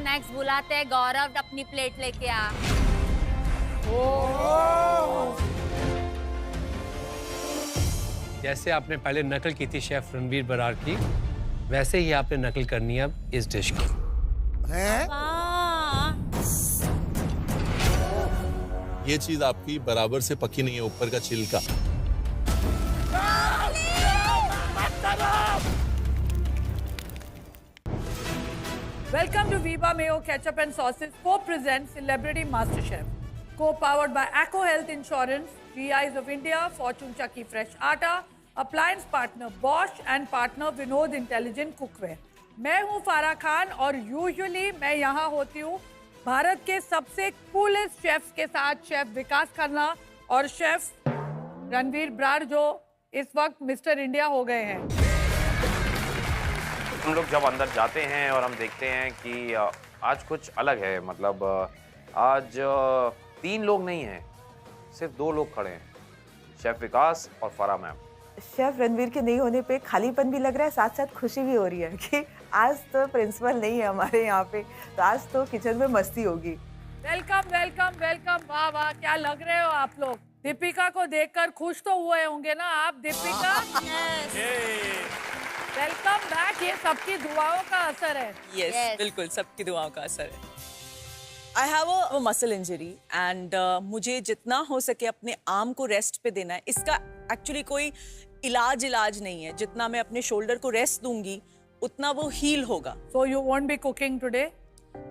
Next बुलाते हैं गौरव, अपनी प्लेट लेके आ। जैसे आपने पहले नकल की थी शेफ रणवीर बरार की, वैसे ही आपने नकल करनी है अब इस डिश की। ये चीज आपकी बराबर से पकी नहीं है, ऊपर का छिलका। Welcome to Viva Mayo Ketchup and Sauces co-presents Celebrity MasterChef. Co-powered by Acco Health Insurance, GIs of India, Fortune Chucky Fresh Atta, appliance partner Bosch and partner Vinod Intelligent Cookware. मैं हूँ फारा खान और यूजुअली मैं यहाँ होती हूँ भारत के सबसे कूलेस्ट शेफ्स के साथ, शेफ विकास खन्ना और शेफ रणवीर बरार, जो इस वक्त मिस्टर इंडिया हो गए हैं। हम लोग जब अंदर जाते हैं और हम देखते हैं कि आज कुछ अलग है, मतलब आज 3 लोग नहीं हैं, सिर्फ 2 लोग खड़े हैं, शेफ विकास और फराह मैम। शेफ रणवीर के नहीं होने पे खालीपन भी लग रहा है, साथ साथ खुशी भी हो रही है कि आज तो प्रिंसिपल नहीं है हमारे यहाँ पे, तो आज तो किचन में मस्ती होगी। वेलकम वेलकम वेलकम, वाह वाह, क्या लग रहे हो आप लोग। दीपिका को देखकर खुश तो हुए होंगे ना आप, दीपिका? वेलकम बैक, ये सबकी दुआओं का असर है। Yes, बिल्कुल सबकी दुआओं का असर है। I have a muscle injury and मुझे जितना हो सके अपने आर्म को रेस्ट पे देना है। इसका एक्चुअली कोई इलाज नहीं है। जितना मैं अपने शोल्डर को रेस्ट दूंगी उतना वो हील होगा। So you won't be cooking today?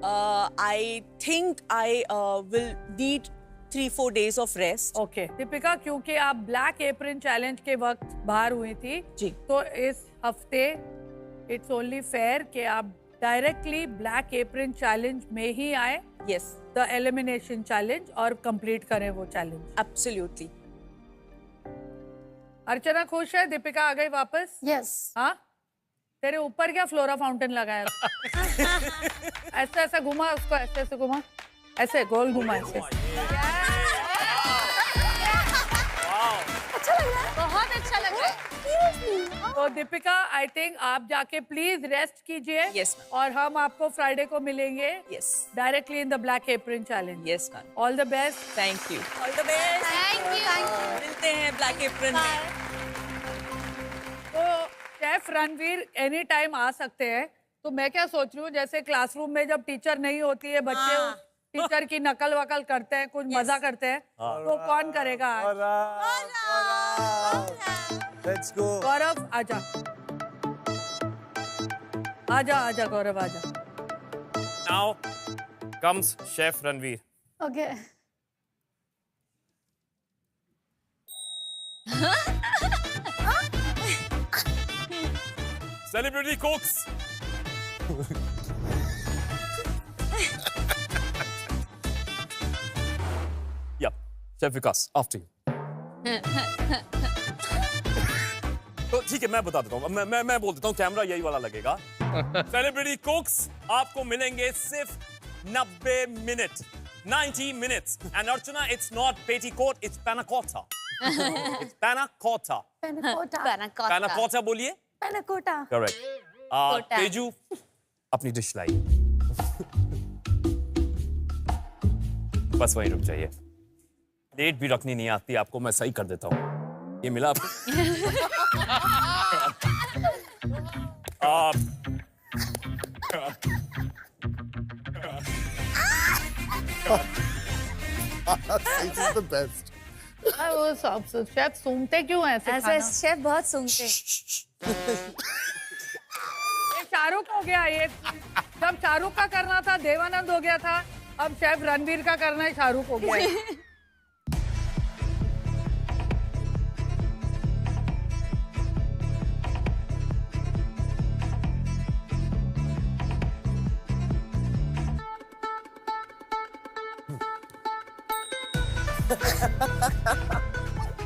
I think I will need 3-4 days of rest. Okay. Deepika, क्योंकि आप ब्लैक एप्रन चैलेंज के वक्त बाहर हुई थी जी, तो इस हफ्ते इट्स ओनली फेयर कि आप डायरेक्टली ब्लैक एप्रन चैलेंज में ही आए, yes, द एलिमिनेशन चैलेंज, और कंप्लीट करें वो चैलेंज। absolutely. अर्चना खुश है? दीपिका आ गई वापस? यस। हाँ, तेरे ऊपर क्या फ्लोरा फाउंटेन लगाया? ऐसे ऐसे घुमा उसको, ऐसे ऐसे घुमा, ऐसे गोल घुमा, ऐसे। बहुत अच्छा लग रहा है। तो दीपिका, आई थिंक आप जाके प्लीज रेस्ट कीजिए। Yes, ma'am. और हम आपको फ्राइडे को मिलेंगे Yes. Directly in the black apron challenge. Yes, ma'am. All the best. Thank you. All the best. Thank you. मिलते हैं ब्लैक एप्रन में। तो शेफ रणवीर एनी टाइम आ सकते हैं, तो मैं क्या सोच रही हूँ, जैसे क्लासरूम में जब टीचर नहीं होती है, बच्चे टीचर की नकल वकल करते हैं, कुछ मजा करते हैं, तो कौन करेगा आज? Let's go. गौरव आजा, आजा आजा गौरव आजा। Now comes Chef Ranveer. Okay. Celebrity cooks. Yeah, Chef Vikas, after you. तो ठीक है, मैं बता देता हूँ, मैं बोल देता हूँ, कैमरा यही वाला लगेगा। सेलिब्रिटी कुक्स आपको मिलेंगे सिर्फ 90 minute, 90 minutes. And Archana, it's not petticoat, it's panna cotta. It's panna cotta. Panna cotta बोलिए। Correct. तेजू, अपनी डिश लाइए। बस वहीं रुक जाइए। डेट भी रखनी नहीं आती आपको, मैं सही कर देता हूँ। ये मिला आपको? This is the best. वो सब शेफ सूंघते क्यों हैं ऐसे खाना? शेफ बहुत सूंघते हैं। ये शाहरुख हो गया, ये जब शाहरुख का करना था देवानंद हो गया था, अब शेफ रणवीर का करना है शाहरुख हो गया है।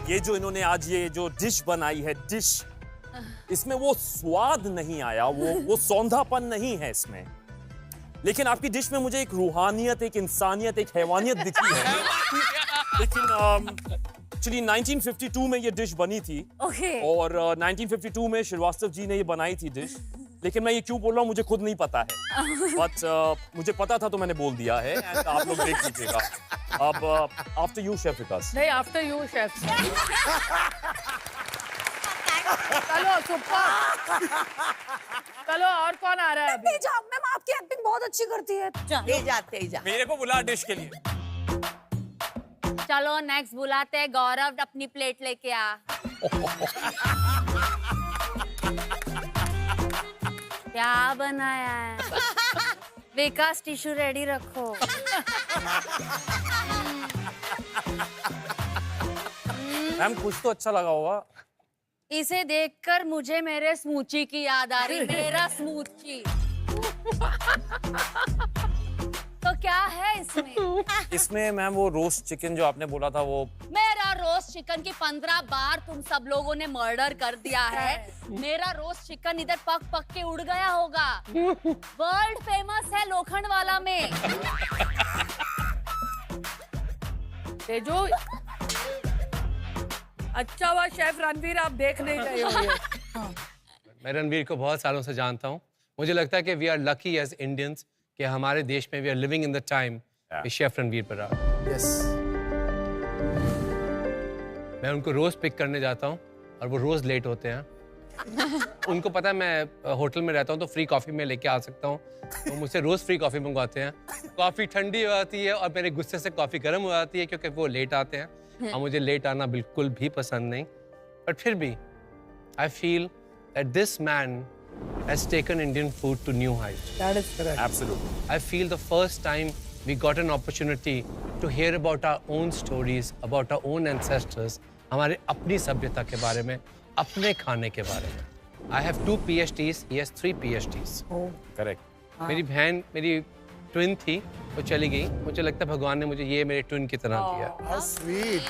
ये जो इन्होंने आज ये जो डिश बनाई है, डिश, इसमें वो स्वाद नहीं आया, वो सौंधापन नहीं है इसमें। लेकिन आपकी डिश में मुझे एक रूहानियत, एक इंसानियत, एक हैवानियत दिखी है। लेकिन एक्चुअली 1952 में ये डिश बनी थी। Okay. और 1952 में श्रीवास्तव जी ने ये बनाई थी डिश। लेकिन मैं ये क्यों बोल रहा हूँ मुझे खुद नहीं पता है, बट मुझे पता था तो मैंने बोल दिया है। and आप लोग देख लीजिएगा। अब आफ्टर यू शेफ विकास। नहीं, आफ्टर यू शेफ। चलो सुपर। चलो और कौन आ रहा है अभी? मैम आपकी एक्टिंग बहुत अच्छी करती है। तेजा मेरे को बुला डिश के लिए। चलो नेक्स्ट बुलाते हैं गौरव, अपनी प्लेट लेके आ। क्या बनाया है? विकास टिश्यू रेडी रखो। मैम कुछ तो अच्छा लगा होगा। इसे देखकर मुझे मेरे स्मूची की याद आ रही। मेरा स्मूची। तो क्या है इसमें? इसमें मैम वो रोस्ट चिकन जो आपने बोला था वो। मेरा रोस्ट चिकन की 15 बार तुम सब लोगों ने मर्डर कर दिया है। मेरा रोस्ट चिकन इधर पक पक के उड़ गया होगा। वर्ल्ड फेमस है लोखंडवाला में। तेजो, अच्छा हुआ शेफ रणवीर आप देख नहीं रहे हो ये। मैं रणवीर को बहुत सालों से जानता हूँ। मुझे लगता है कि we are lucky as Indians कि हमारे देश में we are living in the time chef Ranveer Brar. Yes मैं उनको रोज पिक करने जाता हूँ और वो रोज लेट होते हैं। उनको पता है मैं होटल में रहता हूँ तो फ्री कॉफ़ी में लेके आ सकता हूँ, तो मुझसे रोज फ्री कॉफ़ी मंगवाते हैं। कॉफ़ी ठंडी हो जाती है और मेरे गुस्से से कॉफ़ी गर्म हो जाती है क्योंकि वो लेट आते हैं और मुझे लेट आना बिल्कुल भी पसंद नहीं। बट फिर भी I feel that this man has taken Indian food to new heights. That is correct. Absolutely. I feel the first time we got an opportunity to hear about our own stories, about our own ancestors, हमारे अपनी सभ्यता के बारे में, अपने खाने के बारे में। I have 2 PhDs, he has 3 PhDs. Correct. मेरी बहन मेरी ट्विन थी, वो चली गई। मुझे लगता है भगवान ने मुझे ये मेरे ट्विन की तरह दिया। How sweet.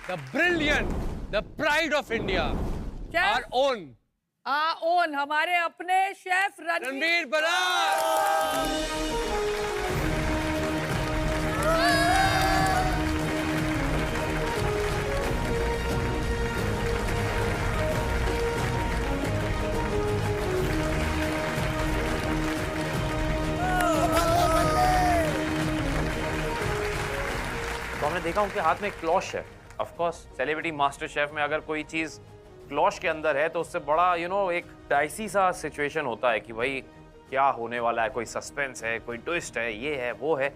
The brilliant, the pride of India, our own own हमारे अपने शेफ रणवीर। रणवीर बरार। तो हमने देखा उनके हाथ में क्लॉश है। Of course celebrity master chef में अगर कोई चीज क्लॉश के अंदर है तो उससे बड़ा एक डाइसी सा सिचुएशन होता है कि भाई क्या होने वाला है, कोई सस्पेंस है, कोई ट्विस्ट है, ये है वो है।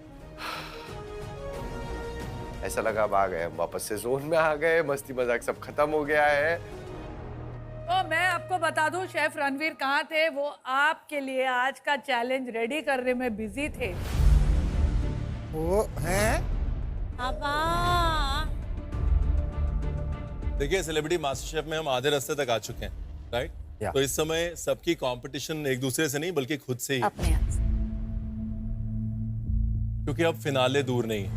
ऐसा लगा अब आ गए हम वापस से जोन में आ गए, मस्ती मजाक सब खत्म हो गया है। तो मैं आपको बता दूं शेफ रणवीर कहाँ थे। वो आपके लिए आज का चैलेंज रेडी करने में बिजी थे। वो हैं? देखिए सेलिब्रिटी मास्टर शेफ में हम आधे रास्ते तक आ चुके हैं, राइट? Yeah. तो इस समय सबकी कंपटीशन एक दूसरे से नहीं बल्कि खुद से ही, अपने आप से। क्योंकि अब फिनाले दूर नहीं है।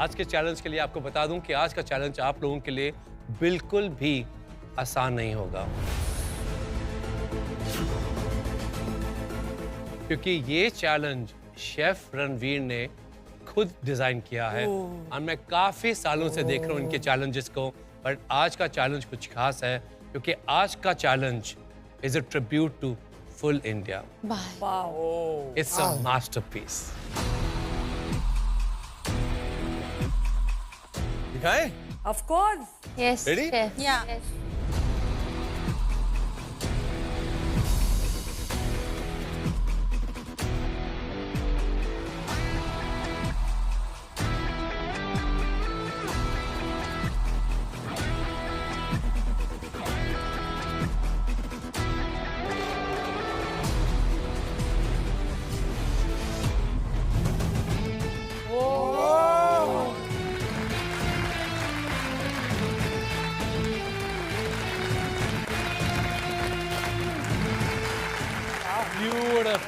आज के चैलेंज के लिए आपको बता दूं कि आज का चैलेंज आप लोगों के लिए बिल्कुल भी आसान नहीं होगा, क्योंकि ये चैलेंज शेफ रणवीर ने खुद डिजाइन किया है और मैं काफी सालों से देख रहा हूँ इनके चैलेंजेस को। पर आज का चैलेंज कुछ खास है क्योंकि आज का challenge is a tribute to full India. It's a masterpiece. दिखाएं? Of course. Yes, Ready? chef. Yeah. Yes.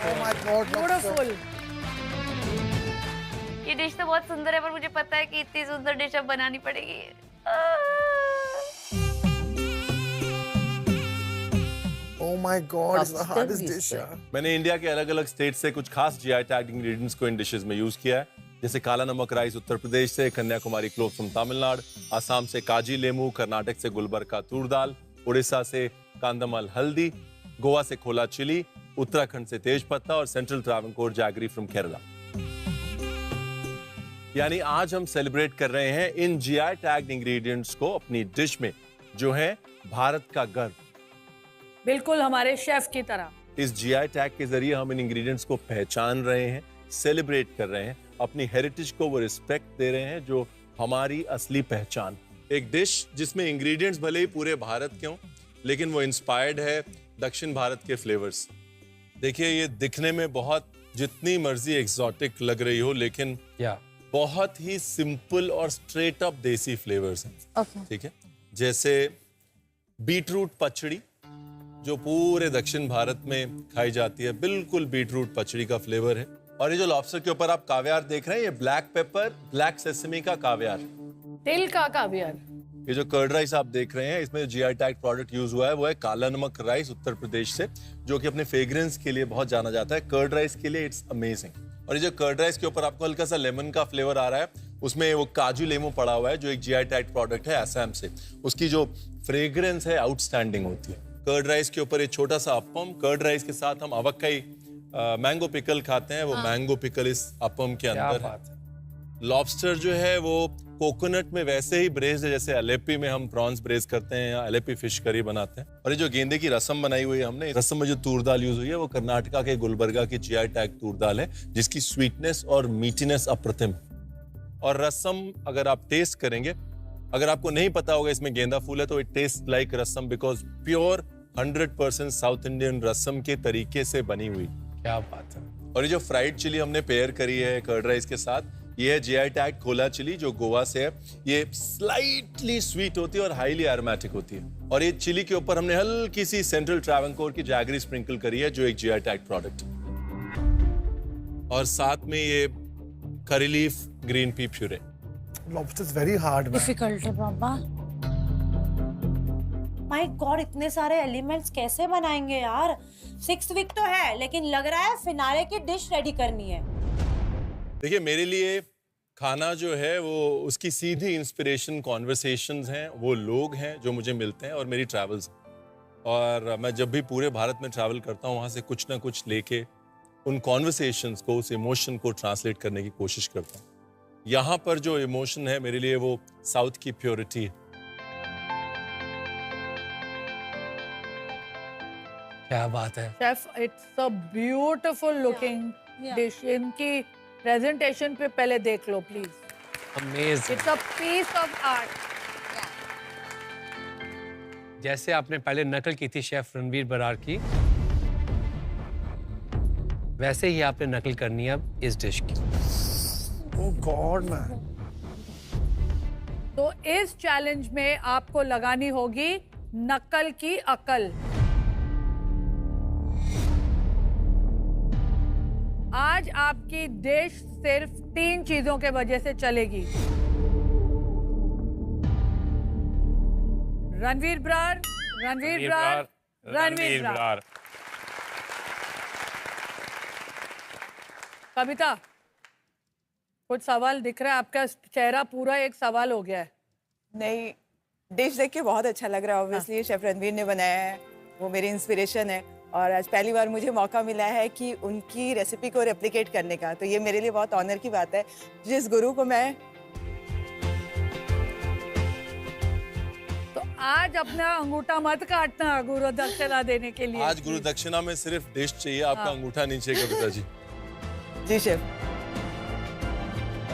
Oh my God, beautiful. ये डिश तो बहुत सुंदर है पर मुझे पता है कि इतनी सुंदर डिश अब बनानी पड़ेगी। Oh my God, it's the hardest dish. मैंने इंडिया के अलग अलग स्टेट से कुछ खास जीआई टैग्ड इंग्रेडिएंट्स को इन डिशेस में यूज किया है जैसे काला नमक राइस उत्तर प्रदेश से, कन्याकुमारी क्लोव्स फ्रॉम तमिलनाडु, आसाम से काजी लेमू, कर्नाटक से गुलबर्गा तूर दाल, उड़ीसा से कांदामल हल्दी, गोवा से खोला चिली, उत्तराखंड से तेज पत्ता और central Travancore jaggery from Kerala. यानी आज हम सेलिब्रेट कर रहे हैं इन जीआई टैग्ड इंग्रेडिएंट्स को अपनी डिश में, जो है भारत का गर्व। बिल्कुल हमारे शेफ की तरह। इस जीआई टैग के जरिए हम इन इंग्रेडिएंट्स को पहचान रहे हैं, सेलिब्रेट कर रहे हैं, अपनी हेरिटेज को वो रिस्पेक्ट दे रहे हैं जो हमारी असली पहचान। एक डिश जिसमें इंग्रेडिएंट्स भले ही पूरे भारत के हों, लेकिन वो इंस्पायर्ड है दक्षिण भारत के फ्लेवर्स। देखिए, ये दिखने में बहुत जितनी मर्जी एक्सोटिक लग रही हो, लेकिन बहुत ही सिंपल और स्ट्रेट अप देसी फ्लेवर्स हैं। ठीक है, जैसे बीटरूट पचड़ी जो पूरे दक्षिण भारत में खाई जाती है, बिल्कुल बीटरूट पचड़ी का फ्लेवर है। और ये जो लॉबस्टर के ऊपर आप कावियार देख रहे हैं, ये ब्लैक पेपर ब्लैक सेसमी का कावियार, तिल का कावियार। ये जो कर्ड राइस आप देख रहे हैं, इसमें जो जीआई टैग प्रोडक्ट यूज हुआ है वो है काला नमक राइस उत्तर प्रदेश से, जो कि अपने फ्रेग्रेंस के लिए बहुत जाना जाता है। कर्ड राइस के लिए इट्स अमेजिंग। और ये जो कर्ड राइस के ऊपर आपको हल्का सा लेमन का फ्लेवर आ रहा है, उसमें वो काजू लेमू पड़ा हुआ है, जो एक जीआई टैग प्रोडक्ट है असम से। उसकी जो फ्रेग्रेंस है आउटस्टैंडिंग होती है। कर्ड राइस के ऊपर एक छोटा सा अपम, कर्ड राइस के साथ हम अवक्काई मैंगो पिकल खाते हैं, वो मैंगो पिकल इस अपम के अंदर है। लॉबस्टर जो है वो कोकोनट में वैसे ही ब्रेस्ड है जैसे अलेपी में हम प्रॉन्स ब्रेज करते हैं या अलेपी फिश करी बनाते हैं। और ये जो गेंदे की रसम बनाई हुई है हमने, रसम में जो तूर दाल यूज हुई है वो कर्नाटका के गुलबर्गा की जीआई टैग तूर दाल है, जिसकी स्वीटनेस और मीठीनेस अप्रतिम। और रसम अगर आप टेस्ट करेंगे, अगर आपको नहीं पता होगा इसमें गेंदा फूल है, तो it taste like rasam, because pure 100% south Indian rasam के तरीके से बनी हुई। क्या बात है। और ये जो फ्राइड चिली हमने पेयर करी है कर्ड राइस के साथ, ये है जीआई टैग खोला चिली, जो गोवा से है। ये स्लाइटली स्वीट होती है और हाईली एरोमेटिक होती है। और ये चिली के ऊपर हमने हल्की सी सेंट्रल ट्रावनकोर की जैगरी स्प्रिंकल करी है, जो एक जीआई टैग प्रोडक्ट है। और साथ में ये करी leaf green pea puree. Lobster is very hard, man. Difficult है बाबा। माय गॉड, इतने सारे एलिमेंट्स कैसे बनाएंगे यार। 6 वीक तो है, लेकिन लग रहा है फिनाले की डिश रेडी करनी है। देखिए, मेरे लिए खाना जो है वो उसकी सीधी इंस्पिरेशन कॉन्वर्सेशंस हैं, वो लोग हैं जो मुझे मिलते हैं और मेरी ट्रैवल्स। और मैं जब भी पूरे भारत में ट्रैवल करता हूँ, वहाँ से कुछ ना कुछ लेके उन कॉन्वर्सेशंस को, उस इमोशन को ट्रांसलेट करने की कोशिश करता हूँ। यहाँ पर जो इमोशन है मेरे लिए वो साउथ की प्योरिटी है। क्या बात है। Chef, it's a beautiful looking dish. इनकी प्रेजेंटेशन पे पहले देख लो please. Amazing. It's a piece of art. जैसे आपने पहले नकल की थी शेफ रणवीर बरार की, वैसे ही आपने नकल करनी है अब इस डिश की। Oh God, man. तो इस चैलेंज में आपको लगानी होगी नकल की अकल। आज आपकी डिश सिर्फ 3 चीजों के वजह से चलेगी। रणवीर ब्रार, रणवीर ब्रार, रणवीर ब्रार। कविता, कुछ सवाल दिख रहा है, आपका चेहरा पूरा एक सवाल हो गया है। नहीं, डिश देख के बहुत अच्छा लग रहा है। ऑब्वियसली शेफ रणवीर ने बनाया है, वो मेरी इंस्पिरेशन है। और आज पहली बार मुझे मौका मिला है कि उनकी रेसिपी को रेप्लिकेट करने का, तो ये मेरे लिए बहुत ऑनर की बात है। जिस गुरु को मैं तो आज अपना अंगूठा मत काटना गुरु दक्षिणा देने के लिए। आज गुरु दक्षिणा में सिर्फ डिश चाहिए, आपका अंगूठा नहीं चाहिए कविता जी। जी शेफ।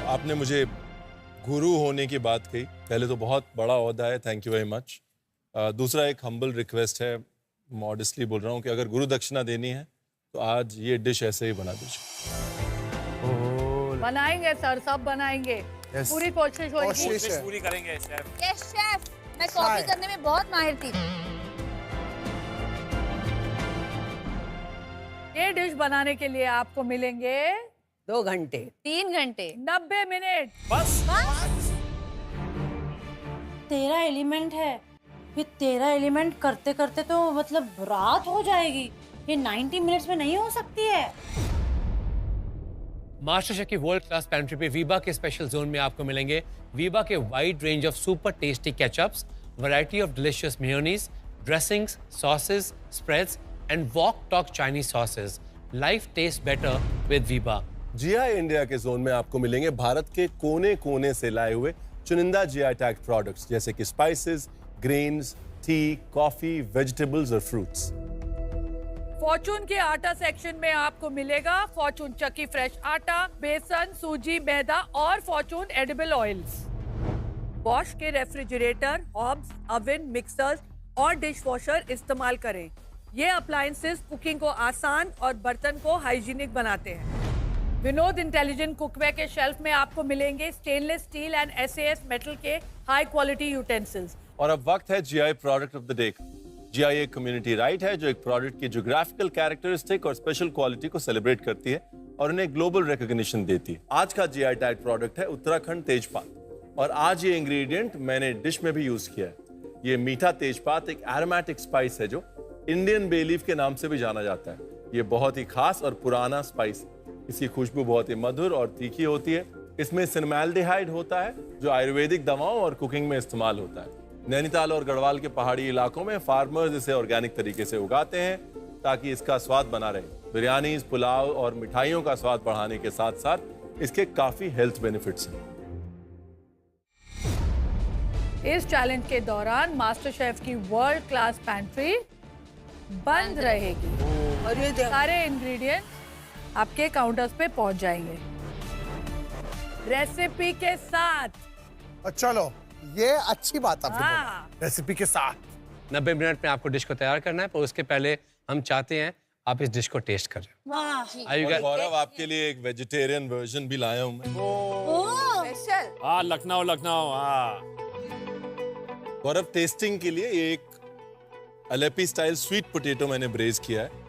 आपने मुझे गुरु होने की बात कही, पहले तो बहुत बड़ा ओहदा है, थैंक यू वेरी मच। दूसरा एक हम्बल रिक्वेस्ट है, मॉडेस्टली बोल रहा हूँ कि अगर गुरु दक्षिणा देनी है तो आज ये डिश ऐसे ही बना दीजिए। बनाएंगे सर, सब बनाएंगे। Yes. पूरी कोशिश होगी। कोशिश है। पूरी करेंगे शेफ। यस शेफ, मैं कॉफी करने में बहुत माहिर थी। ये डिश बनाने के लिए आपको मिलेंगे 2 घंटे, 3 घंटे, 90 मिनट। बस 13 एलिमेंट है, फिर 13 एलिमेंट करते करते तो मतलब रात हो जाएगी। ये 90 मिनट्स में नहीं हो सकती है। मास्टर शेफ की वर्ल्ड क्लास पेंट्री पे वीबा के स्पेशल जोन में आपको मिलेंगे वीबा के wide range of super tasty ketchups, variety of delicious mayonnaise, dressings, sauces, spreads and wok tok Chinese sauces. Life taste better with Veeba. GI India के zone में आपको मिलेंगे भारत के कोने कोने से लाए हुए चुनिंदा जीआई टैग प्रोडक्ट्स जैसे कि spices, grains, T, coffee, vegetables और फ्रूट्स. फॉर्चून के आटा सेक्शन में आपको मिलेगा फॉर्चून चक्की फ्रेश आटा, बेसन, सूजी, मैदा और फॉर्चून एडिबल ऑयल्स. बॉश के रेफ्रिजरेटर, हॉब्स, ओवन, मिक्सर्स और डिश वॉशर इस्तेमाल करें. ये अप्लायंसेस कुकिंग को आसान और बर्तन को हाइजीनिक बनाते हैं. विनोद इंटेलिजेंट कुकवेयर के शेल्फ में आपको मिलेंगे stainless steel and SAS metal के हाई क्वालिटी यूटेंसिल्स. और अब वक्त है GI product of the day. GI एक कम्युनिटी राइट है जो एक प्रोडक्ट की ज्योग्राफिकल कैरेक्टरिस्टिक और स्पेशल क्वालिटी को सेलिब्रेट करती है और उन्हें ग्लोबल रिकॉग्निशन देती है. आज का जीआई टैग प्रोडक्ट है उत्तराखंड तेजपात. और आज ये इंग्रेडिएंट मैंने डिश में भी यूज किया है. ये मीठा तेजपात एक एरोमेटिक स्पाइस है जो इंडियन बे लीफ के नाम से भी जाना जाता है. ये बहुत ही खास और पुराना स्पाइस है. इसकी खुशबू बहुत ही मधुर और तीखी होती है. इसमें सिनेमाल्डिहाइड होता है जो आयुर्वेदिक दवाओं और कुकिंग में इस्तेमाल होता है. नैनीताल और गढ़वाल के पहाड़ी इलाकों में फार्मर्स इसे ऑर्गेनिक तरीके से उगाते हैं ताकि इसका स्वाद बना रहे. बिरयानी, पुलाव और मिठाइयों का स्वाद बढ़ाने के साथ साथ इसके काफी हेल्थ बेनिफिट्स हैं. इस चैलेंज के दौरान मास्टर शेफ की वर्ल्ड क्लास पैंट्री बंद रहेगी और ये सारे इंग्रेडिएंट्स आपके काउंटर्स पे पहुंच जाएंगे रेसिपी के साथ. चलो ये अच्छी बात आपने हाँ. बोली. रेसिपी के साथ 90 मिनट में आपको डिश को तैयार करना है, पर उसके पहले हम चाहते हैं आप इस डिश को टेस्ट करें. और गौरव आपके लिए एक वेजिटेरियन वर्जन भी लाया हूं मैं. स्पेशल. हाँ, लखनऊ. हाँ, गौरव टेस्टिंग के लिए ये एक अलेपी स्टाइल स्वीट पोटैटो मैंने ब्रेज किया है.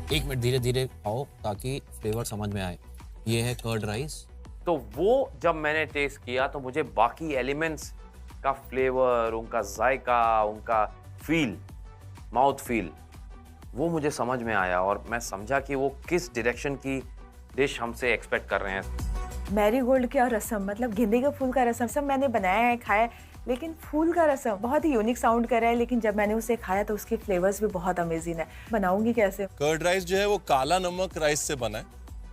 एक मिनट धीरे धीरे खाओ ताकि फ्लेवर समझ में आए. ये है कर्ड राइस. तो वो जब मैंने टेस्ट किया तो मुझे बाकी एलिमेंट्स का फ्लेवर, उनका जायका, उनका फील, माउथ फील, वो मुझे समझ में आया और मैं समझा कि वो किस डायरेक्शन की डिश हमसे एक्सपेक्ट कर रहे हैं. मैरीगोल्ड का रसम, मतलब गेंदे का फूल का रसम, सब मैंने बनाया है, खाया है, लेकिन फूल का रसम बहुत ही यूनिक साउंड कर रहा है. लेकिन जब मैंने उसे खाया तो उसके फ्लेवर्स भी बहुत अमेजिंग है. बनाऊंगी कैसे? कर्ड राइस जो है वो काला नमक राइस से बना है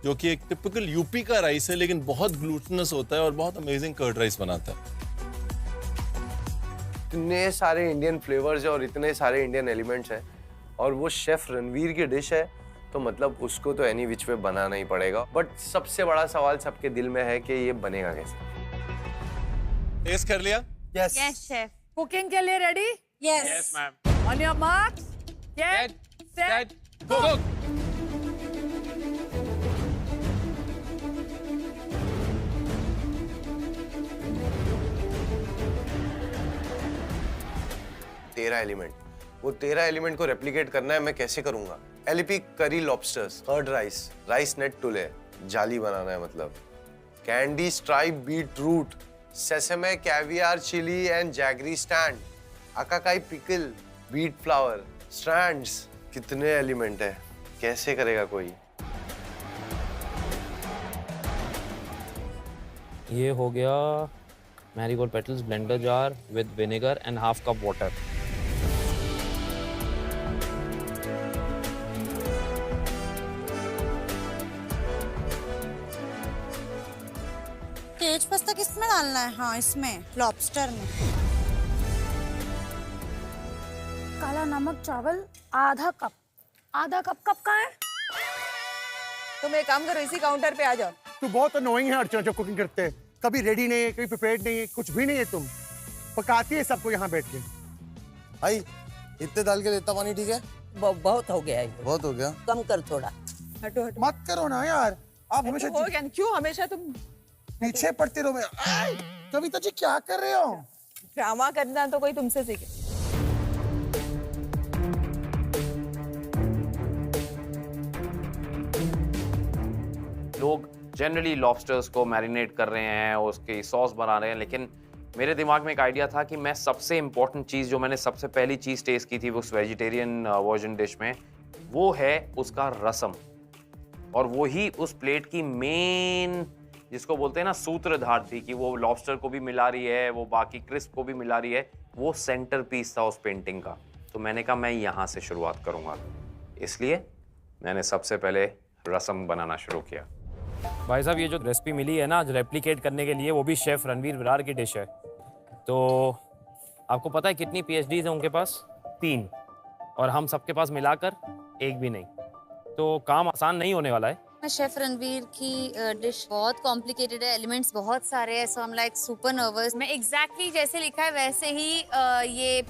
जो कि एक टिपिकल यूपी का राइस है लेकिन बहुत ग्लूटेनस होता है और बहुत अमेजिंग कर्ड राइस बनाता है. इतने सारे इंडियन फ्लेवर्स है और इतने सारे इंडियन एलिमेंट्स हैं और वो शेफ रणवीर की डिश है तो मतलब उसको तो एनी विच वे बनाना ही पड़ेगा. बट सबसे बड़ा सवाल सबके दिल में है कि ये बनेगा कैसे. टेस्ट कर लिया? Yes chef. कुकिंग के लिए ready? Yes ma'am. On your marks, get set, go. तेरह एलिमेंट, वो 13 एलिमेंट को रेप्लिकेट करना है. मैं कैसे करूंगा? Alleppey curry lobsters, curd rice, rice net tuile, जाली बनाना है मतलब, candy stripe beet root, sesame caviar chilli and jaggery stand, अकाकाई पिकल, बीट फ्लावर, स्ट्रैंड्स. कितने एलिमेंट है, कैसे करेगा कोई? ये हो गया marigold petals, blender jar with vinegar and half cup water. तेज पत्ता किसमें डालना है? हाँ, इसमें लॉबस्टर में. काला नमक चावल आधा कप. आधा कप कप का है? तुम एक काम करो, इसी काउंटर पे आ जाओ. तू बहुत अनोइंग है अर्चना. जो कुकिंग करते हैं कभी रेडी नहीं है, कभी प्रिपेयर्ड नहीं है, कुछ भी नहीं है. तुम पकाती है सबको यहाँ बैठ के. भाई इतने डाल के देता पानी. ठीक है, बहुत हो गया है. बहुत हो गया. कम कर थोड़ा. हटो हटो. मत करो ना यार. आप हमेशा हो गया. क्यों हमेशा तुम पीछे पड़ते रहो. कविता जी क्या कर रहे हो? ड्रामा करना तो कोई तुमसे सीखे. लोग जनरली लॉबस्टर्स को मैरिनेट कर रहे हैं, उसकी सॉस बना रहे हैं, लेकिन मेरे दिमाग में एक आइडिया था कि मैं सबसे इम्पोर्टेंट चीज़ जो मैंने सबसे पहली चीज़ टेस्ट की थी उस वेजिटेरियन वर्जन डिश में, वो है उसका रसम। और वही उस प्लेट की मेन, जिसको बोलते हैं ना, सूत्रधार थी कि वो लॉबस्टर को भी मिला रही है, वो बाकी क्रिस्प को भी मिला रही है। वो सेंटर पीस था उस पेंटिंग का। तो मैंने कहा मैं यहाँ से शुरुआत करूँगा, इसलिए मैंने सबसे पहले रसम बनाना शुरू किया। भाई साहब, ये जो रेसिपी मिली है ना आज रेप्लिकेट करने के लिए, वो भी शेफ रणवीर बरार की डिश है। तो आपको पता है कितनी PhDs हैं उनके पास? 3, और हम सबके पास मिलाकर 1 भी नहीं। तो काम आसान नहीं होने वाला है। शेफ रणवीर की डिश बहुत कॉम्प्लिकेटेड है, एलिमेंट्स बहुत सारे हैं, so I am like super nervous. मैं एग्जैक्टली जैसे लिखा है वैसे ही ये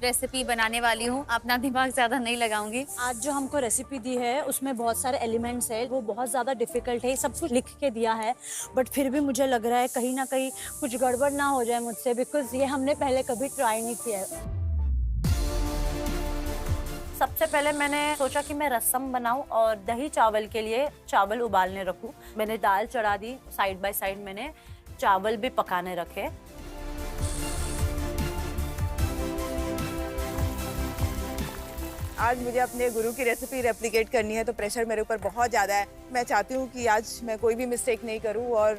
रेसिपी बनाने वाली हूँ, अपना दिमाग ज्यादा नहीं लगाऊंगी। आज जो हमको रेसिपी दी है उसमें बहुत सारे एलिमेंट्स है, वो बहुत ज़्यादा डिफिकल्ट है, सब कुछ लिख के दिया है, बट फिर भी मुझे लग रहा है कहीं ना कहीं कुछ गड़बड़ ना हो जाए मुझसे, बिकॉज ये हमने पहले कभी ट्राई नहीं किया है। सबसे पहले मैंने सोचा कि मैं रसम बनाऊं और दही चावल के लिए चावल उबालने रखूं। मैंने दाल चढ़ा दी, साइड बाय साइड मैंने चावल भी पकाने रखे। आज मुझे अपने गुरु की रेसिपी रेप्लिकेट करनी है, तो प्रेशर मेरे ऊपर बहुत ज़्यादा है। मैं चाहती हूँ कि आज मैं कोई भी मिस्टेक नहीं करूँ और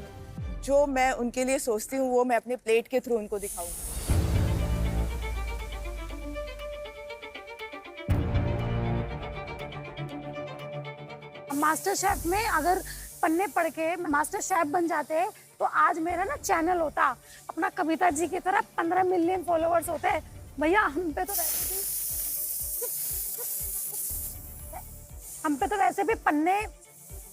जो मैं उनके लिए सोचती हूँ वो मैं अपने प्लेट के थ्रू उनको दिखाऊँ। मास्टर शेफ में अगर पन्ने पढ़ के मास्टर शेफ बन जाते तो आज मेरा ना चैनल होता, अपना कविता जी की तरह 15 मिलियन फॉलोअर्स होते। भैया हम पे तो वैसे भी पन्ने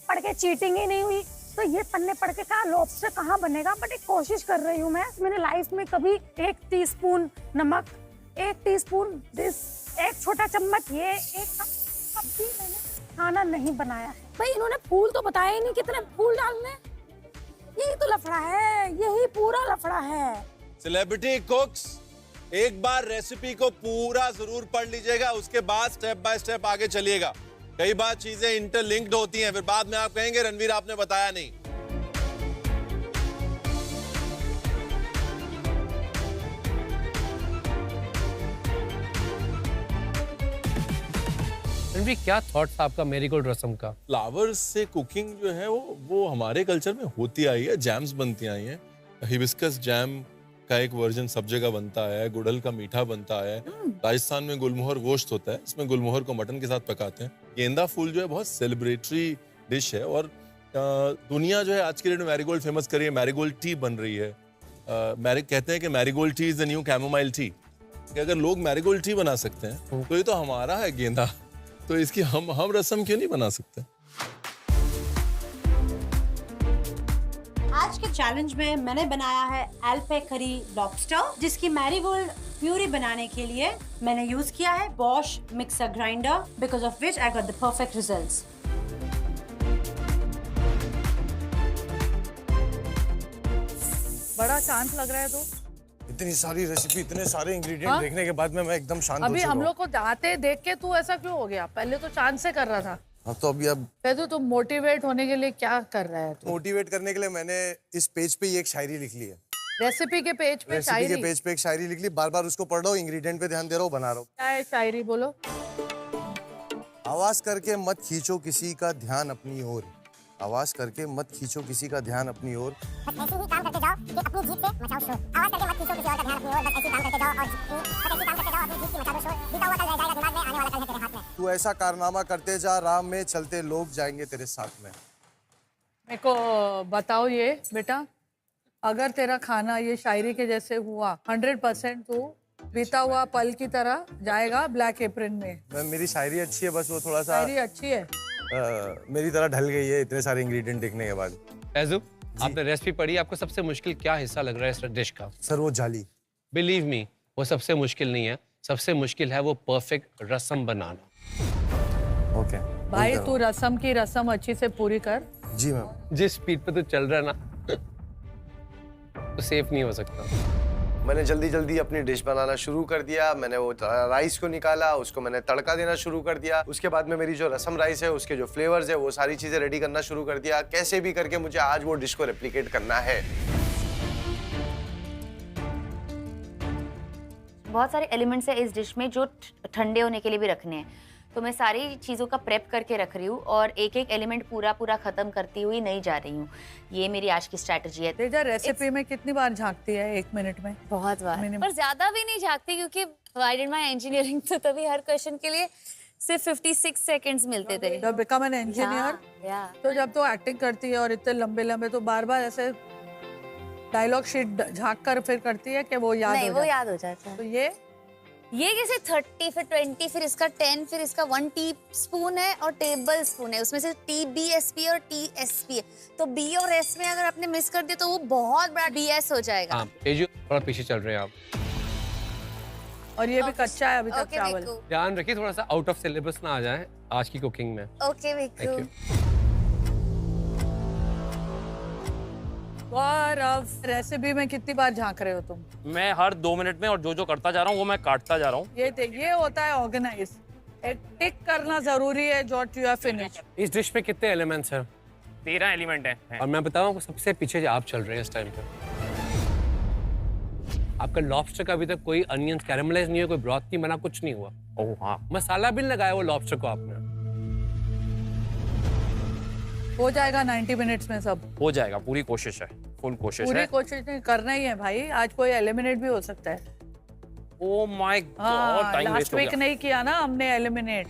पढ़ के चीटिंग ही नहीं हुई, तो ये पन्ने पढ़ के कहाँ लॉबस्टर कहाँ बनेगा। बट एक कोशिश कर रही हूँ मैं। मैंने लाइफ में कभी 1 टीस्पून नमक, 1 टीस्पून दिस, 1 छोटा चम्मच ये, 1 कप भी मैंने खाना नहीं बनाया है। भाई इन्होंने फूल तो बताया ही नहीं कितने फूल डालने, यही तो लफड़ा है, यही पूरा लफड़ा है। सेलिब्रिटी कुक्स, एक बार रेसिपी को पूरा जरूर पढ़ लीजिएगा, उसके बाद स्टेप बाय स्टेप आगे चलिएगा। कई बार चीजें इंटरलिंक्ड होती हैं, फिर बाद में आप कहेंगे रणवीर आपने बताया नहीं। रणवीर, क्या थॉट था आपका मैरीगोल्ड रसम का? फ्लावर्स से कुकिंग जो है वो हमारे कल्चर में होती आई है, जैम्स बनती आई हैं। हिबिस्कस जैम का एक वर्जन सब जगह बनता है, गुड़हल का मीठा बनता है, राजस्थान में गुलमोहर गोश्त होता है, इसमें गुलमोहर को मटन के साथ पकाते हैं। गेंदा फूल जो है बहुत सेलिब्रेटरी डिश है और दुनिया जो है आज के डेट में मैरीगोल्ड फेमस कर रही है। मैरीगोल्ड टी बन रही है। कहते हैं कि marigold T is the new chamomile tea. कि अगर लोग मैरीगोल्ड टी बना सकते हैं तो ये तो हमारा है गेंदा, तो इसकी हम रसम क्यों नहीं बना सकते? आज के चैलेंज में मैंने बनाया है एल्पे करी लॉबस्टर, जिसकी मैरीगोल्ड प्यूरी बनाने के लिए मैंने यूज किया है Bosch mixer grinder, because of which I got the perfect results. बड़ा शांत लग रहा है तो। इतनी सारी रेसिपी, इतने सारे इंग्रेडिएंट देखने के बाद में मैं एकदम शांत हो चुका हूं। अभी हम लोग को आते देख के तू ऐसा क्यों हो गया? पहले तो चांद से कर रहा था। हाँ तो अभी अब पहले तो मोटिवेट होने के लिए क्या कर रहा है? मोटिवेट करने के लिए मैंने इस पेज पे एक शायरी लिख ली है। रेसिपी के पेज पे रेसिपी के पेज पे एक शायरी लिख ली, बार बार उसको पढ़ रहा हूँ, इंग्रेडिएंट पे ध्यान दे रहा हूँ, बना रहा हूँ। क्या है शायरी? बोलो। आवाज करके मत खींचो किसी का ध्यान अपनी ओर, आवाज करके मत खींचो किसी का ध्यान अपनी ओर, ऐसे ही काम करते जाओ कि अपनी जीत से मचाओ शोर। आवाज करके मत खींचो किसी और का ध्यान अपनी ओर, बस ऐसे ही काम करते जाओ और ऐसे ही काम करते जाओ, अपनी जीत की मचा दो शोर। बीता हुआ कल रह जाएगा दिमाग में, आने वाला कल है तेरे हाथ में। तू ऐसा कारनामा करते जा, राह में चलते लोग जाएंगे तेरे साथ में। मेरे को बताओ ये बेटा, अगर तेरा खाना ये शायरी के जैसे हुआ 100% तो बीता हुआ पल की तरह जाएगा ब्लैक एप्रन में। मेरी शायरी अच्छी है, बस वो थोड़ा सा शायरी अच्छी है, मेरी तरह ढल गई है इतने सारे इंग्रेडिएंट देखने के बाद। फैजू, आपने रेसिपी पढ़ी, आपको सबसे मुश्किल क्या हिस्सा लग रहा है इस डिश का? सर वो जाली। बिलीव मी, वो सबसे मुश्किल नहीं है, सबसे मुश्किल है वो परफेक्ट रसम बनाना। ओके भाई तू रसम की रसम अच्छी से पूरी कर। जी मैम। जिस स्पीड पे तू चल रहा है ना तो सेफ नहीं हो सकता। मैंने जल्दी जल्दी अपनी डिश बनाना शुरू कर दिया। मैंने वो राइस को निकाला, उसको मैंने तड़का देना शुरू कर दिया। उसके बाद में मेरी जो रसम राइस है उसके जो फ्लेवर्स है वो सारी चीजें रेडी करना शुरू कर दिया। कैसे भी करके मुझे आज वो डिश को रेप्लिकेट करना है। बहुत सारे एलिमेंट्स है इस डिश में जो ठंडे होने के लिए भी रखने हैं, तो मैं सारी चीज़ों का प्रेप करके रख रही हूँ और एक एक एलिमेंट पूरा पूरा खत्म करती हुई नहीं जा रही हूँ। ये मेरी आज की स्ट्रैटेजी है। तेजा रेसिपी में कितनी बार झांकती है 1 मिनट में? बहुत बार, पर ज्यादा भी नहीं झांकती क्योंकि आई डिड माय इंजीनियरिंग, तो तभी हर क्वेश्चन के लिए सिर्फ 56 सेकंड्स मिलते थे। जब बिकम एन इंजीनियर, तो जब तो एक्टिंग करती है और इतने लंबे लंबे, तो बार बार ऐसे डायलॉग शीट झांक कर फिर करती है कि वो याद नहीं, वो याद हो जाता है। तो ये कैसे 30 फिर 20 फिर इसका 10 फिर इसका 1 टीस्पून है और टेबल स्पून है, उसमें से TBSP और TSP है, तो B और S में अगर आपने मिस कर दिया तो वो बहुत बड़ा DS हो जाएगा। हाँ, तेजू थोड़ा पीछे चल रहे हैं आप। और ये भी कच्चा है अभी तक चावल। ध्यान रखिए थोड़ा सा आउट ऑफ सिलेबस ना आ जाए आज की कुकिंग में। ओके विक्रू। और अब रेसिपी में कितनी बार झांक रहे हो तुम? मैं हर 2 मिनट में, और जो जो करता जा रहा हूँ वो मैं काटता जा रहा हूँ। ये होता है ऑर्गेनाइज, एक टिक करना जरूरी है जो यू हैव फिनिश्ड। इस डिश में कितने एलिमेंट्स हैं? 13 एलिमेंट हैं। और मैं बताऊँ आपको सबसे पीछे आप चल रहे हैं इस टाइम पे। आपका लॉबस्टर का अभी तक कोई अनियंस कैरेमलाइज नहीं हुआ, कोई ब्रॉथ नहीं बना, कुछ नहीं हुआ। ओह हाँ, मसाला भी नहीं लगाया वो लॉबस्टर को आपने। हो जाएगा 90 मिनट्स में, सब हो जाएगा, पूरी कोशिश है, फुल कोशिश है। पूरी कोशिश नहीं करना ही है भाई, आज कोई एलिमिनेट भी हो सकता है। Oh my God, time waste last हो वीक गया। नहीं किया ना हमने एलिमिनेट।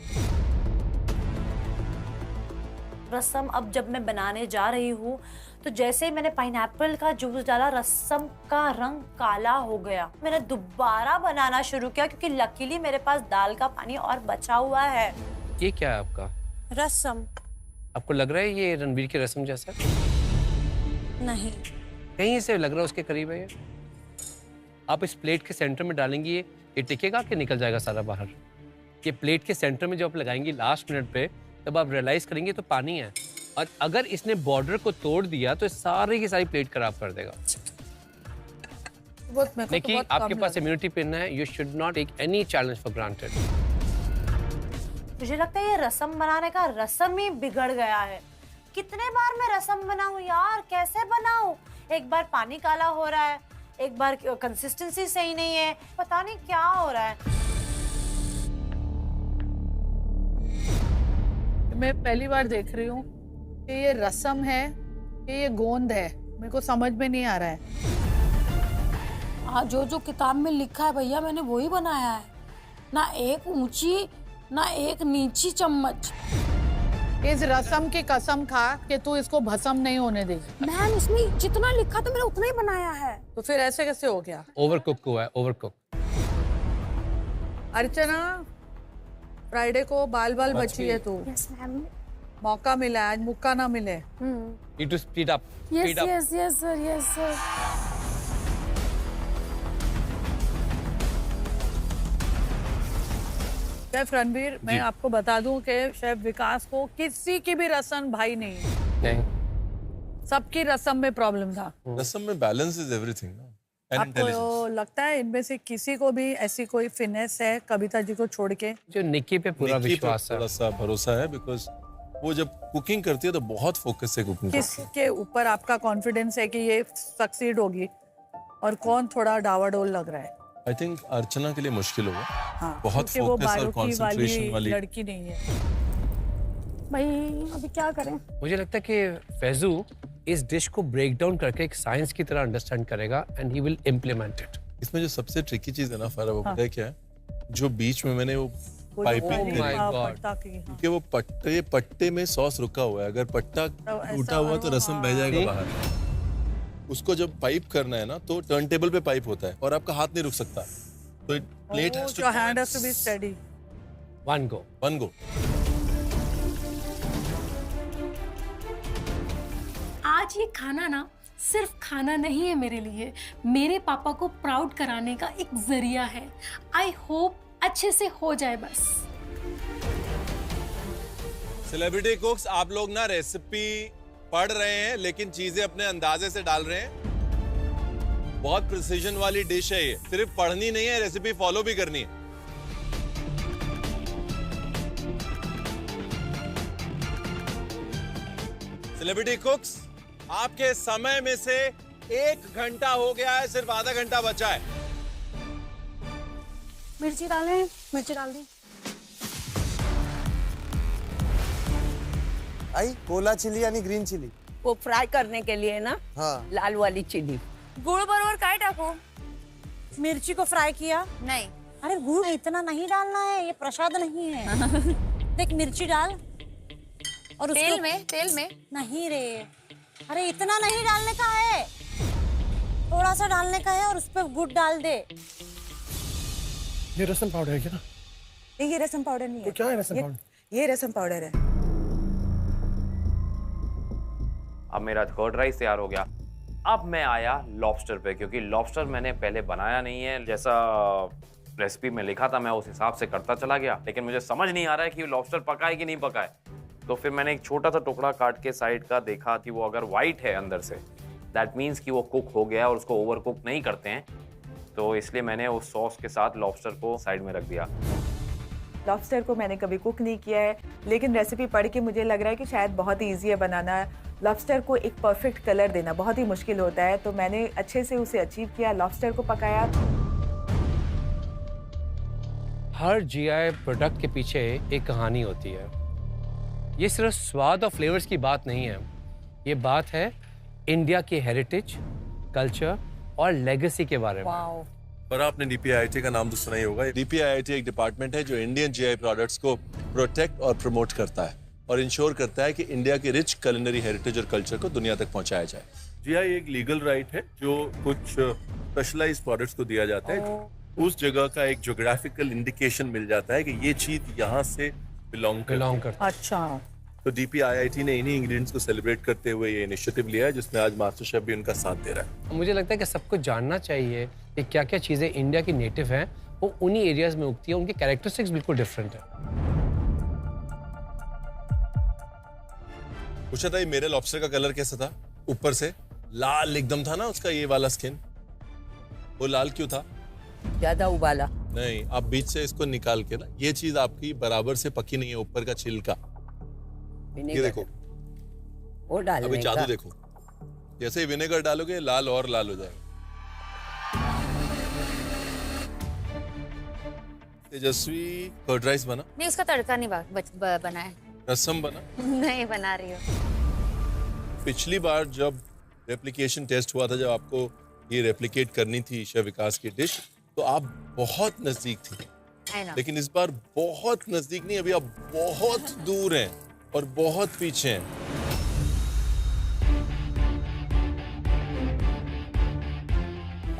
रसम अब जब मैं बनाने जा रही हूँ तो जैसे ही मैंने पाइनएप्पल का जूस डाला, रसम का रंग काला हो गया। मैंने दोबारा बनाना शुरू किया क्योंकि लकीली मेरे पास दाल का पानी और बचा हुआ है। ये क्या है आपका? रसम। आपको लग रहा है ये रणवीर की रस्म जैसा? नहीं, कहीं से लग रहा है उसके करीब है ये। आप इस प्लेट के सेंटर में डालेंगी, ये टिकेगा कि निकल जाएगा सारा बाहर? ये प्लेट के सेंटर में जब आप लगाएंगी लास्ट मिनट पे, तब आप रियलाइज करेंगे तो पानी है, और अगर इसने बॉर्डर को तोड़ दिया तो सारी की सारी प्लेट खराब कर देगा। देखिए आपके पास इम्यूनिटी पिन है, you should not take any challenge for granted. मुझे लगता है ये रसम बनाने का रसम ही बिगड़ गया है। कितने बार मैं रसम बनाऊं यार, कैसे बनाऊं? एक बार पानी काला हो रहा है, एक बार कंसिस्टेंसी सही नहीं है, पता नहीं क्या हो रहा है। मैं पहली बार देख रही हूँ कि ये रसम है कि ये गोंद है, मेरे को समझ में नहीं आ रहा है। हाँ, जो जो किताब में लिखा है भैया मैंने वही बनाया है, ना एक ऊंची ना एक नीची चम्मच। इस रसम की कसम खा कि तू इसको भस्म नहीं होने देगी। मैम इसमें जितना लिखा था मैंने उतना ही बनाया है। तो फिर ऐसे कैसे हो गया? ओवरकुक हुआ है, ओवरकुक। अर्चना, फ्राइडे को बाल बाल बची है तू। Yes ma'am. मौका मिला है, आज मुक्का ना मिले। Need to speed up. Yes Speed up. Yes yes sir, yes sir. Chef Ranveer, मैं आपको बता दूं कि शेफ विकास को किसी की भी रसम भाई नहीं है। नहीं, सबकी रसम में प्रॉब्लम था। रसम में बैलेंस इज एवरीथिंग ना, एंड आपको लगता है इनमें से किसी को भी ऐसी कोई फिनेस है कविता जी को छोड़ के? जो निक्की पे पूरा विश्वास है, थोड़ा सा भरोसा है, बिकॉज वो जब कुकिंग करती है तो बहुत फोकस से कुकिंग करती है। किसके ऊपर आपका कॉन्फिडेंस है कि ये सक्सीड होगी और कौन थोड़ा डावाडोल लग रहा है? आई थिंक अर्चना के लिए मुश्किल होगा। हाँ, बहुत क्योंकि वो फोकस और बारीकी कंसंट्रेशन वाली लड़की नहीं है। भाई अभी क्या करें? मुझे लगता है कि फैजू इस डिश को ब्रेक डाउन करके एक साइंस की तरह अंडरस्टैंड करेगा and he will implement it. इसमें जो सबसे ट्रिकी चीज है ना फारा, वो पता है क्या है? जो बीच में मैंने वो वो पाइपिंग my God. पट्टा की, हाँ। क्योंकि वो पट्टे में सॉस रुका हुआ है, अगर पट्टा टूटा हुआ तो रसम बह जाएगा बाहर। उसको जब पाइप करना है ना तो टर्न टेबल पे पाइप होता है और आपका हाथ नहीं रुक सकता, तो plate has to, your hand has to be steady. One go. One go. आज ये खाना ना सिर्फ खाना नहीं है मेरे लिए, मेरे पापा को प्राउड कराने का एक जरिया है। आई होप अच्छे से हो जाए बस। सेलिब्रिटी कुक्स, आप लोग ना रेसिपी पढ़ रहे हैं लेकिन चीजें अपने अंदाजे से डाल रहे हैं। बहुत प्रिसीजन वाली डिश है ये, सिर्फ पढ़नी नहीं है, रेसिपी फॉलो भी करनी है। सेलिब्रिटी कुक्स, आपके समय में से 1 घंटा हो गया है, सिर्फ आधा घंटा बचा है। मिर्ची डालें, मिर्ची डाल दी। आई कोला चिली यानी ग्रीन चिली। वो फ्राई करने के लिए ना, हाँ लाल वाली चिली। गुड़ बरोबर काय टाकू? मिर्ची को फ्राई किया। नहीं, अरे गुड़ इतना नहीं डालना है, ये प्रसाद नहीं है। देख मिर्ची डाल और तेल में नहीं रे, अरे इतना नहीं डालने का है, थोड़ा सा डालने का है और उस पर गुड़ डाल दे। ये रसम पाउडर है क्या? नहीं, ये रसम पाउडर नहीं है। तो क्या है रसम पाउडर? ये रसम पाउडर है। अब मेरा कर्ड राइस तैयार हो गया। अब मैं आया लॉबस्टर पे, क्योंकि लॉबस्टर मैंने पहले बनाया नहीं है। जैसा रेसिपी में लिखा था मैं उस हिसाब से करता चला गया, लेकिन मुझे समझ नहीं आ रहा है कि लॉबस्टर पका है कि नहीं पका है। तो फिर मैंने एक छोटा सा टुकड़ा काट के साइड का देखा कि वो अगर वाइट है अंदर से, दैट मीन्स कि वो कुक हो गया, और उसको ओवर कुक नहीं करते हैं। तो इसलिए मैंने उस सॉस के साथ लॉबस्टर को साइड में रख दिया। लॉबस्टर को मैंने कभी कुक नहीं किया है, लेकिन रेसिपी पढ़ के मुझे लग रहा है कि शायद बहुत ही ईजी है बनाना। लॉबस्टर को एक परफेक्ट कलर देना बहुत ही मुश्किल होता है, तो मैंने अच्छे से उसे अचीव किया। लॉबस्टर को पकाया। हर जीआई प्रोडक्ट के पीछे एक कहानी होती है। ये सिर्फ स्वाद और फ्लेवर्स की बात नहीं है, ये बात है इंडिया की हेरिटेज, कल्चर और लेगेसी के बारे में। पर आपने DPIIT का नाम तो सुना ही होगा। DPIIT एक डिपार्टमेंट है जो इंडियन जीआई प्रोडक्ट्स को प्रोटेक्ट और प्रमोट करता है और इंश्योर करता है कि इंडिया के रिच culinary हेरिटेज और कल्चर को दुनिया तक पहुंचाया जाए। जीआई एक लीगल राइट है जो कुछ स्पेशलाइज्ड प्रोडक्ट्स को दिया जाता है। उस जगह का एक ज्योग्राफिकल इंडिकेशन मिल जाता है कि ये चीज यहाँ से बिलोंग करता है। अच्छा, तो DPIIT ने इन्हीं इंग्रेडिएंट्स को सेलिब्रेट करते हुए ये इनिशिएटिव लिया है, जिसमें आज मास्टर शेफ भी उनका साथ दे रहा है। मुझे लगता है कि सबको जानना चाहिए कि क्या क्या चीज़ें इंडिया की नेटिव हैं, वो उन्हीं एरियाज में उगती है, उनके कैरेक्टरिस्टिक्स बिल्कुल डिफरेंट है। पूछा था ये मेरे लॉबस्टर का कलर कैसा था? ऊपर से लाल एकदम था ना उसका ये वाला स्किन। वो लाल क्यों था? ज्यादा उबाला नहीं, आप बीच से इसको निकाल के ना, ये चीज आपकी बराबर से पकी नहीं है, ऊपर का छिलका। ये देखो, वो डालने अभी जादू का। देखो, जैसे ही विनेगर डालोगे लाल और लाल हो जाएगा। तेजस्वी कर्ड राइस बना? नहीं, उसका तड़का नहीं बना है। रसम बना? नहीं बना रही हूँ। पिछली बार जब रेप्लिकेशन टेस्ट हुआ था, जब आपको ये रेप्लिकेट करनी थी शेफ विकास की डिश, तो आप बहुत नजदीक थी, लेकिन इस बार बहुत नजदीक नहीं, अभी आप बहुत दूर हैं और बहुत पीछे हैं।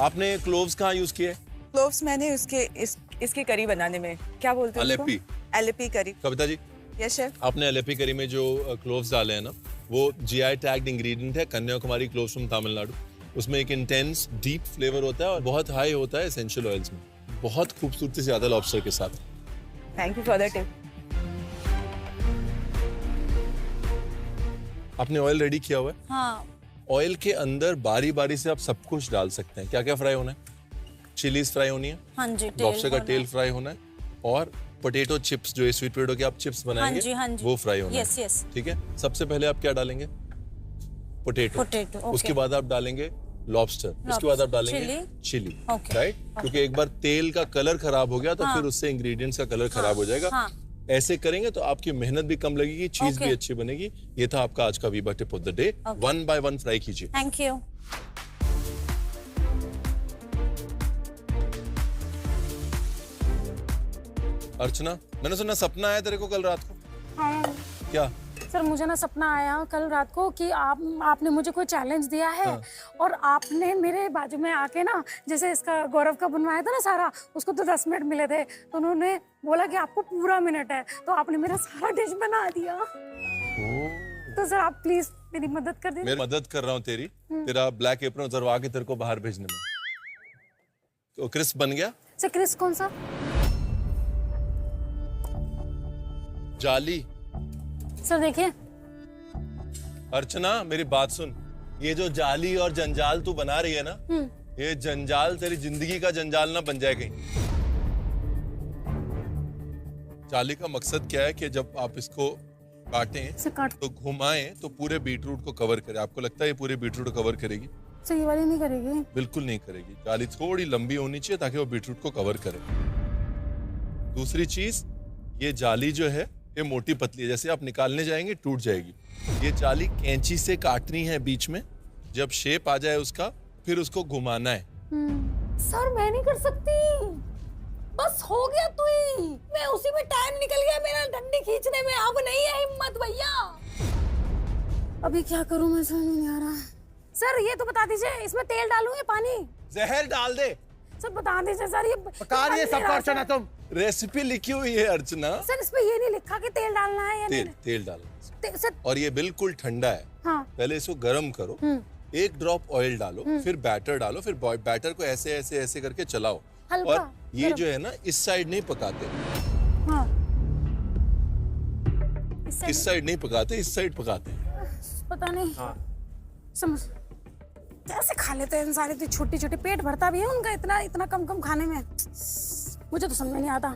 आपने क्लोव्स कहाँ यूज किए? क्लोव्स मैंने इसकी करी बनाने में, क्या बोलते हैं उसको? एलेपी करी। Kavita ji, yes chef. आपने एलेपी करी में जो क्लोव्स डाले हैं ना, वो जीआई टैग्ड इंग्रेडिएंट है, कन्याकुमारी क्लोव्स फ्रॉम तमिलनाडु। उसमें एक इंटेंस डीप फ्लेवर होता है और बहुत हाई होता है एसेंशियल ऑयल्स में। बहुत खूबसूरती से आता है लॉबस्टर के साथ। Thank you for the tip. आपने ऑयल रेडी किया हुआ है? हाँ। ऑयल के अंदर बारी बारी से आप सब कुछ डाल सकते हैं। क्या क्या फ्राई होना है? चिलीज फ्राई होनी है, हाँ जी, लॉबस्टर का टेल फ्राई होना है, और पोटैटो चिप्स, जो स्वीट पोटैटो के आप चिप्स बनाएंगे, हाँ जी, वो फ्राई होना यस, है। यस। ठीक है, सबसे पहले आप क्या डालेंगे? पोटैटो। उसके बाद आप डालेंगे लॉबस्टर, उसके बाद आप डालेंगे चिली, राइट? क्योंकि एक बार तेल का कलर खराब हो गया तो फिर उससे इंग्रेडिएंट्स का कलर खराब हो जाएगा। ऐसे करेंगे तो आपकी मेहनत भी कम लगेगी, चीज भी अच्छी बनेगी। ये था आपका आज का Veeba tip of the day. 1 by 1 fry कीजिए। Thank you. अर्चना, मैंने सुना सपना आया तेरे को कल रात को? हाँ क्या? सर, मुझे ना सपना आया कल रात को कि आपने मुझे कोई चैलेंज दिया है। हाँ। और आपने मेरे बाजू में आके ना, जैसे इसका गौरव का बनवाया था ना सारा, उसको तो 10 मिनट मिले थे, तो उन्होंने बोला कि आपको पूरा मिनट है, तो आपने मेरा सारा डिश बना दिया। तो सर आप प्लीज मेरी मदद कर दीजिए। मैं मदद कर रहा हूँ तेरी। तेरा ब्लैक एप्रन उतरवा के तेरे को बाहर भेजने में। तो क्रिस्प बन गया? सर क्रिस्प कौन सा? जाली। सर देखिए। अर्चना मेरी बात सुन, ये जो जाली और जंजाल तू बना रही है ना, ये जंजाल तेरी जिंदगी का जंजाल ना बन जाए कहीं। जाली का मकसद क्या है कि जब आप इसको काटें तो घुमाएं तो पूरे बीटरूट को कवर करे। आपको लगता है ये पूरे बीटरूट को कवर करेगी? सर ये वाली नहीं करेगी। बिल्कुल नहीं करेगी। जाली थोड़ी लंबी होनी चाहिए ताकि वो बीटरूट को कवर करे। दूसरी चीज, ये जाली जो है ये मोटी पतली है, जैसे आप निकालने जाएंगे टूट जाएगी। ये जाली कैंची से काटनी है बीच में, जब शेप आ जाए उसका फिर उसको घुमाना है। सर मैं नहीं कर सकती, बस हो गया तू ही, मैं उसी में टाइम निकल गया मेरा डंडी खींचने में, अब नहीं है हिम्मत भैया। अभी क्या करूं मैं समझ नहीं आ रहा। सर ये तो बता दीजिए, इसमें तेल डालूं या पानी? जहर डाल दे। सर बता दीजिए सर, ये पका रही है सबका अर्चना तुम। रेसिपी लिखी हुई है अर्चना। सर इस पे ये नहीं लिखा कि तेल डालना है या तेल डालना। सर और ये बिल्कुल ठंडा है। हाँ। पहले इसको गर्म करो, 1 ड्रॉप ऑयल डालो, फिर बैटर डालो, फिर बैटर को ऐसे ऐसे ऐसे करके चलाओ। और ये जो है ना, इस साइड नहीं पकाते। हाँ। इस साइड नहीं पकाते, इस साइड पकाते। पता नहीं। समझ कैसे खा लेते हैं सारे, तो छोटी छोटी पेट भरता भी है उनका इतना इतना कम कम खाने में, मुझे तो समझ नहीं आता।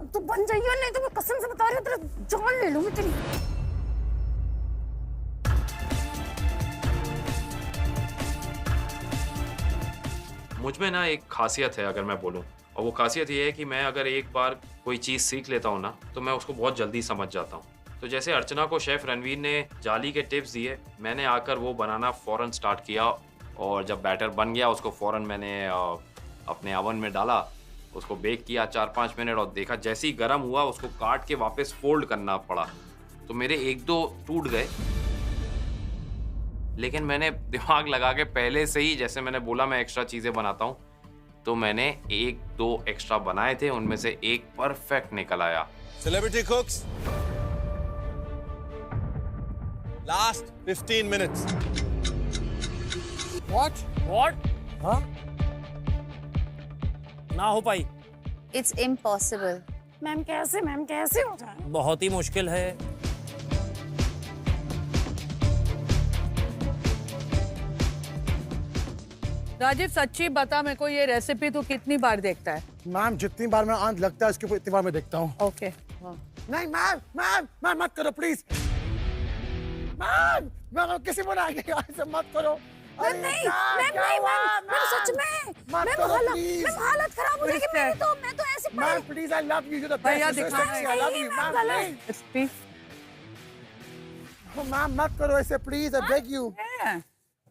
तो बन जाइए, नहीं तो मैं कसम से बता रही हूँ तेरा जान ले लूंगी तेरी। मुझ में ना एक खासियत है, अगर मैं बोलूं, और वो खासियत ये है कि मैं अगर एक बार कोई चीज़ सीख लेता हूँ ना, तो मैं उसको बहुत जल्दी समझ जाता हूँ। तो जैसे अर्चना को शेफ रणवीर ने जाली के टिप्स दिए, मैंने आकर वो बनाना फ़ौरन स्टार्ट किया, और जब बैटर बन गया उसको फ़ौरन मैंने अपने ओवन में डाला, उसको बेक किया 4-5 मिनट, और देखा जैसे ही गर्म हुआ उसको काट के वापस फोल्ड करना पड़ा। तो मेरे 1-2 टूट गए, लेकिन मैंने दिमाग लगा के पहले से ही, जैसे मैंने बोला मैं एक्स्ट्रा चीज़ें बनाता हूँ, तो मैंने 1-2 एक्स्ट्रा बनाए थे, उनमें से एक परफेक्ट निकल आया। Celebrity कुक्स, last 15 minutes. What? हाँ? ना हो पाई। It's impossible. मैम कैसे हो जाए? बहुत ही मुश्किल है। राजीव सच्ची बता मेरे को, ये रेसिपी तू कितनी बार देखता है? मैम जितनी बार मैं आंख लगता है उसके ऊपर इतनी बार मैं देखता हूँ। ओके। नहीं मैम मत करो प्लीज। मैम किसी को ना ऐसे मत करो। नहीं सच में मैम हालत खराब हो जाएगी मेरी, तो मैं तो ऐसे ma'am please, I love you, you the भैया बेस्ट, दिखा I love you ma'am. Ma'am मत करो ऐसे please, I beg you.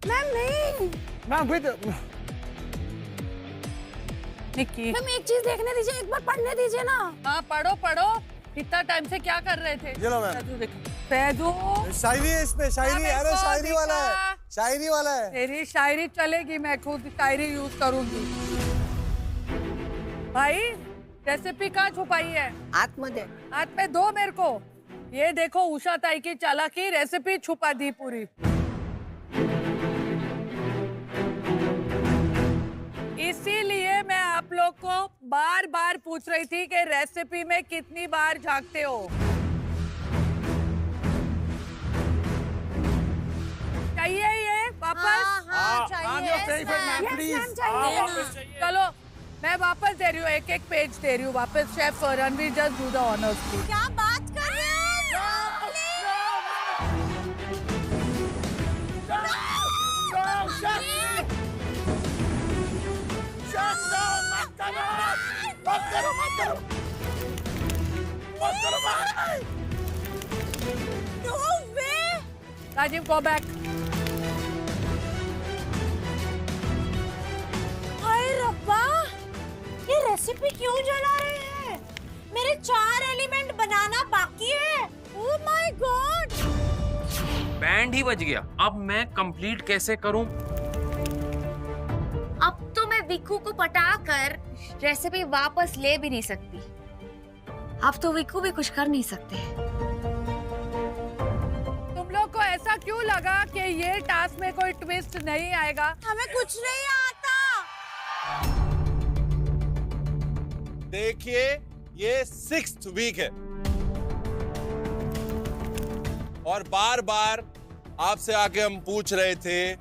Ma'am नहीं मैम विद निक्की, मैम एक चीज देखने दीजिए, एक बार पढ़ने दीजिए ना। हाँ पढ़ो। इतना टाइम से क्या कर रहे थे? ये लो मैम। फैजू शायरी है इसमें, शायरी। अरे शायरी वाला है, शायरी वाला है। तेरी शायरी चलेगी, मैं खुद शायरी यूज करूंगी। भाई रेसिपी कहाँ छुपाई है? हाथ में दो मेरे को। ये देखो उषा ताई की चालाकी, रेसिपी छुपा दी पूरी। इसीलिए मैं आप लोग को बार बार पूछ रही थी कि रेसिपी में कितनी बार झांकते हो। चाहिए ये वापस? हाँ, चाहिए। चलो मैं वापस दे रही हूँ, एक पेज दे रही हूँ वापस। Chef Ranveer just do the honours please. क्या बात कर रहे हैं? Rajiv go back. हाय रब्बा, ये रेसिपी क्यों जला रहे हैं? मेरे 4 एलिमेंट बनाना बाकी है। ओह माय गॉड, बैंड ही बज गया। अब मैं कंप्लीट कैसे करूं? अब तो मैं विक्कू को पटाकर रेसिपी वापस ले भी नहीं सकती। अब तो विक्कू भी कुछ कर नहीं सकते। तुम लोग को ऐसा क्यों लगा कि ये टास्क में कोई ट्विस्ट नहीं आएगा? हमें कुछ नहीं आता। देखिए ये 6th वीक है और बार बार आपसे आके हम पूछ रहे थे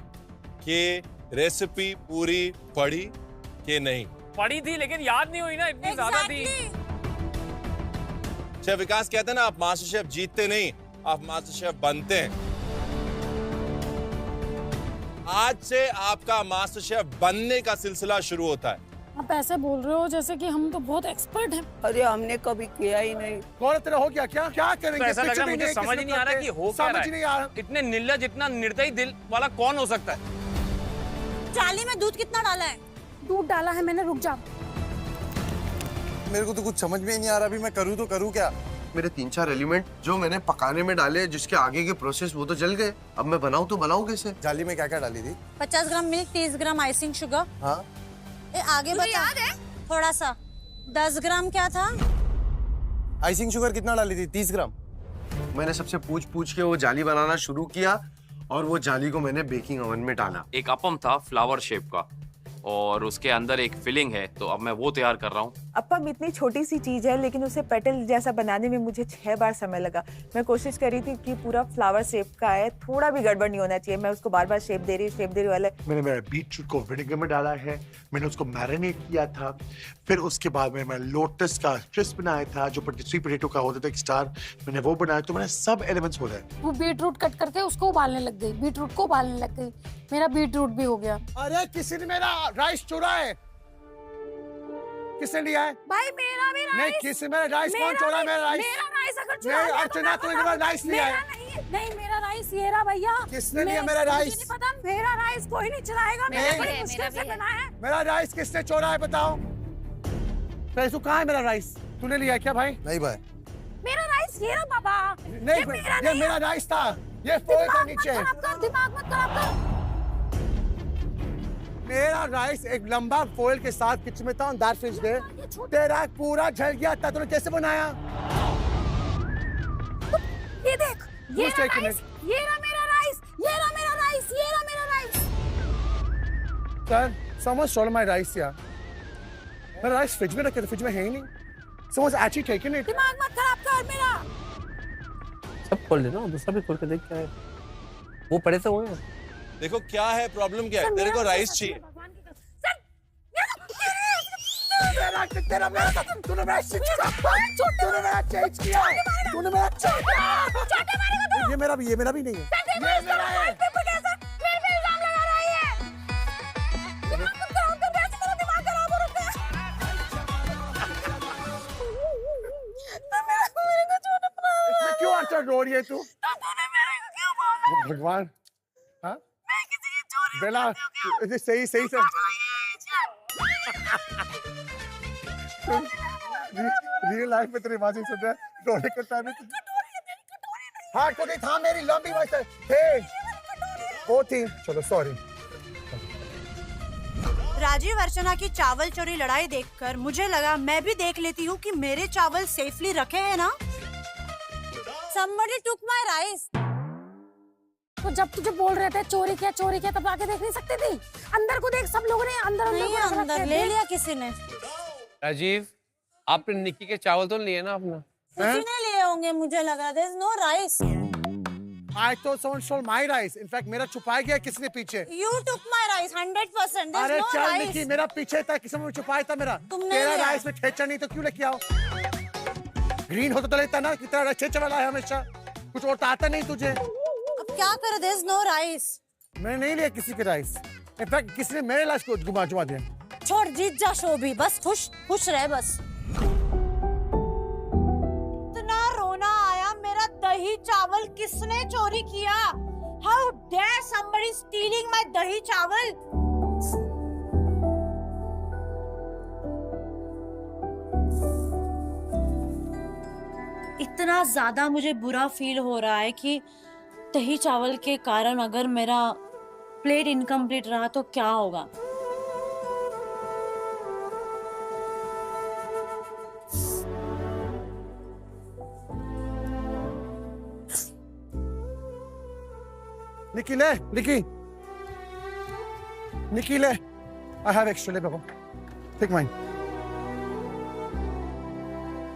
कि रेसिपी पूरी पढ़ी कि नहीं। पढ़ी थी लेकिन याद नहीं हुई ना, इतनी ज्यादा थी। शेफ विकास कहते हैं ना, आप मास्टर शेफ जीतते नहीं, आप मास्टर शेफ बनते हैं। आज से आपका मास्टर शेफ बनने का सिलसिला शुरू होता है। आप ऐसे बोल रहे हो जैसे कि हम तो बहुत एक्सपर्ट हैं। अरे हमने कभी किया ही नहीं। कौन तेरा हो गया क्या? क्या तो करेंगे? ऐसा लग रहा है मुझे समझ ही नहीं आ रहा कि हो क्या रहा समझ नहीं आ रहा। है। इतने निर्लज, इतना निर्दयी दिल वाला कौन हो सकता है? जाली में दूध कितना डाला है? दूध डाला है मैंने, रुक जा। मेरे को तो कुछ समझ में ही नहीं आ रहा, अभी मैं करूँ तो करूँ क्या? मेरे 3-4 एलिमेंट जो मैंने पकाने में डाले, जिसके आगे के प्रोसेस वो तो जल गए। अब मैं बनाऊं तो बनाऊं कैसे? जाली में क्या क्या डाली थी? 50 ग्राम मिल्क, 30 ग्राम आइसिंग शुगर। हाँ आगे बता। याद है? थोड़ा सा 10 ग्राम क्या था? आइसिंग शुगर कितना डाली थी? 30 ग्राम। मैंने सबसे पूछ के वो जाली बनाना शुरू किया और वो जाली को मैंने बेकिंग ओवन में डाला। एक अपम था फ्लावर शेप का और उसके अंदर एक फिलिंग है, तो अब मैं वो तैयार कर रहा हूँ। अप्पम इतनी छोटी सी चीज है, लेकिन उसे पेटल जैसा बनाने में मुझे 6 बार समय लगा। मैं कोशिश कर रही थी कि पूरा फ्लावर शेप का है, थोड़ा भी गड़बड़ नहीं होना चाहिए। मैं उसको बार बार शेप दे रही वाला। मैंने मेरा बीटरूट को विनेगर में डाला है, मैंने उसको मैरिनेट किया था, फिर उसके बाद में मैं लोटस का क्रिस्प बनाया था, जो स्वीट पोटैटो का होता था एक स्टार, मैंने वो बनाया। तो मैंने सब एलिमेंट्स बोला है। वो बीटरूट कट करके उसको उबालने लग गई, बीटरूट को उबालने लग गई। मेरा बीटरूट भी हो गया। अरे किसी ने मेरा राइस चुरा है। किसने लिया है? भाई मेरा भी राइस। नहीं, किसी मेरा राइस कौन चुरा है? मेरा राइस। मेरा राइस अगर चुरा नहीं, लिया तो अर्चना मैं तूने मेरा राइस लिया है। नहीं, मेरा राइस ये रहा भैया। किसने लिया मेरा राइस? मुझे नहीं पता, मेरा राइस कोई नहीं चलाएगा। मैंने बड़ी मुश्किल से बनाया है। मेरा राइस किसने चोरा है बताओ? पैसू कहाँ है मेरा राइस? तूने लिया क्या भाई? नहीं भाई। मेरा राइस ये रहा बाबा। नहीं, ये मेरा राइस था, ये फोल था नीचे। दिमाग मत खराब कर। मेरा राइस एक लंबा फोइल के साथ किचन में था, दैट फ्रिज दे। तेरा पूरा जल गया था, तूने कैसे बनाया? ये देख, ये रहा राइस, ये रहा मेरा राइस, ये रहा मेरा राइस, ये रहा मेरा rice. Sir, someone stole my rice यार। मेरा राइस फ्रिज में रखे थे, फ्रिज में है ही नहीं। Someone's actually taken it। दिमाग मत खराब कर मेरा। सब खोल लेना, दूसरा भी खोल के देख क्या है। वो पड़े तो हुए। देखो क्या है, प्रॉब्लम क्या है? तेरे को राइस चाहिए। तेरा मेरा तूने मेरा चेंज किया। तूने मेरा ये मेरा भी नहीं है। ये मेरा है। इसमें क्यों अच्छा रो रही है तू? भगवान, हाँ? बेला, सही से रियल लाइफ में तेरी आवाज़ ही सुन रहा है, रोने के टाइम में। हाँ कटोरी था मेरी लंबी वैसे थे, वो थी। चलो सॉरी। राजीव अर्चना की चावल चोरी लड़ाई देखकर मुझे लगा मैं भी देख लेती हूँ कि मेरे चावल सेफली रखे हैं ना। Somebody took my rice। तो जब तुझे बोल रहे थे चोरी किया तब आके देख नहीं सकती थी? अंदर को देख, सब लोगों ने अंदर ले लिया किसी ने। राजीव, आपने निक्की के चावल तो लिए ना अपना? किसी ने लिए होंगे, मुझे लगा there is no rice। I thought someone stole my rice। In fact, मेरा छुपाया गया किसने पीछे? You took my rice 100%। There's अरे no चल rice। निक्की, मेरा पीछे था, किसी ने छुपाया था मेरा। तुमने तेरा लिया। राइस में ठेचा नहीं तो क्यों लेके आओ? ग्रीन होता तो लेता ना, कि तेरा राइस ठेचा वाला है हमेशा। कुछ और आता नहीं तुझे। अब क्या करे, there is no rice। मैंने नहीं लिया किसी के राइस। In fact, किसी ने मेरे राइस को घुमा दिया। छोड़, जीत जा शोभी, बस खुश रहे बस। इतना रोना आया, मेरा दही चावल किसने चोरी किया? How dare somebody stealing my दही चावल? इतना ज्यादा मुझे बुरा फील हो रहा है कि दही चावल के कारण अगर मेरा प्लेट इनकम्प्लीट रहा तो क्या होगा। निकी ले, निकी ले। I have extra, ले बाबा। Take mine।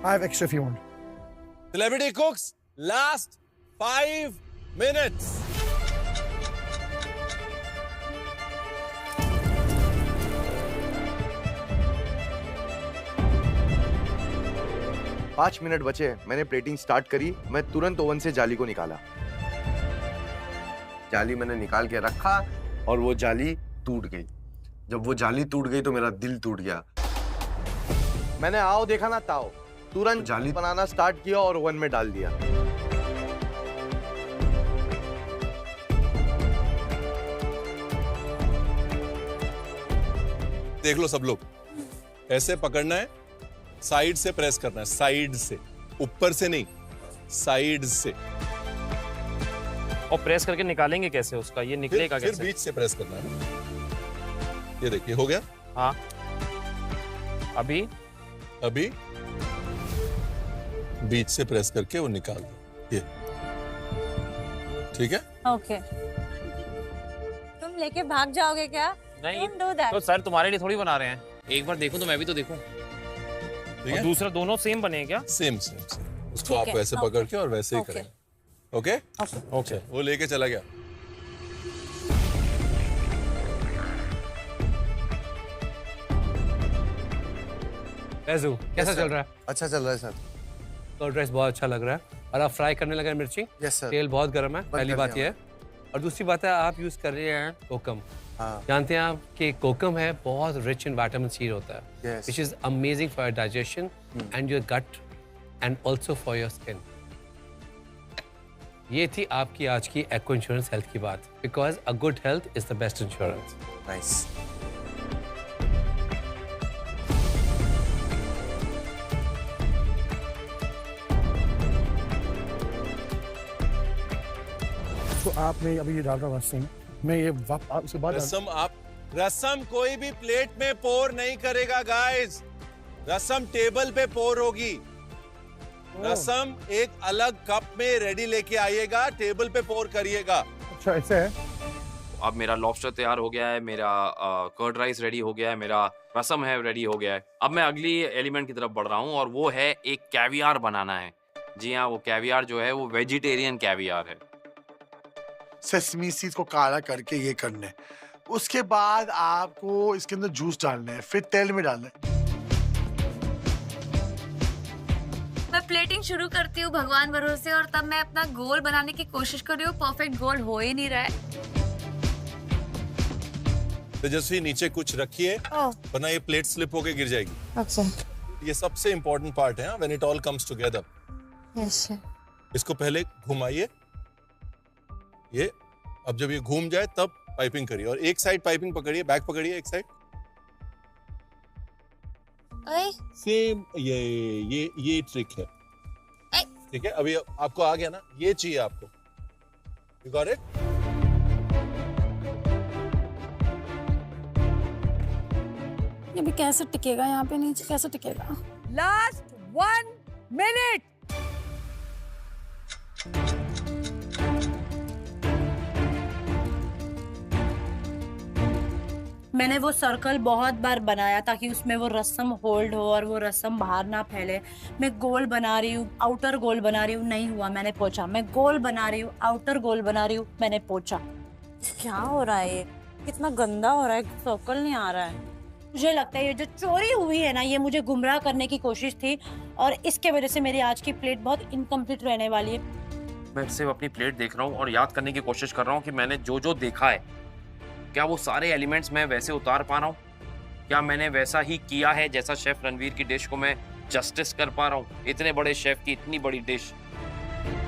I have extra if you want। Celebrity cooks, last 5 minutes। पाँच मिनट बचे, मैंने प्लेटिंग स्टार्ट करी। मैं तुरंत ओवन से जाली को निकाला। जाली मैंने निकाल के रखा और वो जाली टूट गई। जब वो जाली टूट गई तो मेरा दिल टूट गया। मैंने आओ देखा ना ताओ, तुरंत जाली बनाना स्टार्ट किया और ओवन में डाल दिया। देख लो सब लोग, ऐसे पकड़ना है, साइड से प्रेस करना है, साइड से, ऊपर से नहीं, साइड से। और प्रेस करके निकालेंगे कैसे उसका? ये निकलेगा फिर कैसे? बीच से प्रेस करना है। ये देखिए हो गया। हाँ, अभी बीच से प्रेस करके वो निकाल दो। ये ठीक है। ओके, तुम लेके भाग जाओगे क्या? नहीं, Don't do that. तो सर तुम्हारे लिए थोड़ी बना रहे हैं। एक बार देखूं तो मैं भी तो देखूं। ठीक और है, दूसरा दोनों सेम बने क्या? Same same same. उसको ठीक आप है, वैसे ओके। पकड़ के और वैसे ही ओके। करें। ओके ओके, वो लेके चला गया। फैजू कैसा चल रहा है? अच्छा चल रहा है सर। कर्ड राइस बहुत अच्छा लग रहा है। और आप फ्राई करने लगे मिर्ची? Yes sir. तेल बहुत गर्म है, पहली कर बात दिया ये है। और दूसरी बात है, आप यूज कर रहे हैं कोकम। हाँ। जानते हैं आप कि कोकम है बहुत रिच इन विटामिन सी होता है, Yes. Which is amazing for your digestion and your gut and also for your skin. ये थी आपकी आज की एको इंश्योरेंस हेल्थ की बात, because a good health is the best insurance. Nice. तो आपने अभी ये डाल रहा रसम, मैं ये आप उसके बाद रसम कोई भी प्लेट में पोर नहीं करेगा गाइस। रसम टेबल पे पोर होगी। रसम एक अलग कप में रेडी लेके आइएगा, टेबल पे पोर करिएगा। अच्छा ऐसे है। अब मेरा लॉबस्टर तैयार हो गया है, मेरा कर्ड राइस रेडी हो गया है, मेरा रसम है रेडी हो गया है। अब मैं अगली एलिमेंट की तरफ बढ़ रहा हूँ और वो है एक कैवियार बनाना है। जी हाँ, वो कैवियार जो है वो वेजिटेरियन कैवियार है। सेसमी सीड्स को काला करके ये करना है। उसके बाद आपको इसके अंदर जूस डालना है, फिर तेल में डालना है। मैं प्लेटिंग शुरू करती हूँ भगवान भरोसे, और तब मैं अपना गोल बनाने की कोशिश कर रही हूँ। परफेक्ट गोल हो ही नहीं रहा है। तेजस्वी नीचे कुछ रखिए, वरना ये प्लेट स्लिप होके गिर जाएगी। अच्छा, ये सबसे इंपॉर्टेंट पार्ट है when it all comes together. Yes. इसको पहले घुमाइए, ये अब जब ये घूम जाए तब पाइपिंग करिए, और एक साइड पाइपिंग पकड़िए, बैक पकड़िए एक साइड। सेम ये ट्रिक है। ठीक है, अभी आपको आ गया ना, ये चाहिए आपको। You got it? ये भी कैसे टिकेगा यहाँ पे नीचे, कैसे टिकेगा? Last 1 minute. मैंने वो सर्कल बहुत बार बनाया ताकि उसमें वो रसम होल्ड हो और वो रसम बाहर ना फैले। मैं गोल बना रही हूँ, आउटर गोल बना रही हूँ, नहीं हुआ, मैंने पोंछा। मैं गोल बना रही हूँ, आउटर गोल बना रही हूँ, मैंने पोंछा। क्या हो रहा है? ये कितना गंदा हो रहा है, सर्कल नहीं आ रहा है। मुझे लगता है ये जो चोरी हुई है ना, ये मुझे गुमराह करने की कोशिश थी, और इसके वजह से मेरी आज की प्लेट बहुत इनकम्प्लीट रहने वाली है। मैं सिर्फ अपनी प्लेट देख रहा हूँ और याद करने की कोशिश कर रहा हूँ कि मैंने जो जो देखा है, क्या वो सारे एलिमेंट्स मैं वैसे उतार पा रहा हूँ? क्या मैंने वैसा ही किया है जैसा शेफ रणवीर की डिश को मैं जस्टिस कर पा रहा हूँ? इतने बड़े शेफ की इतनी बड़ी डिश।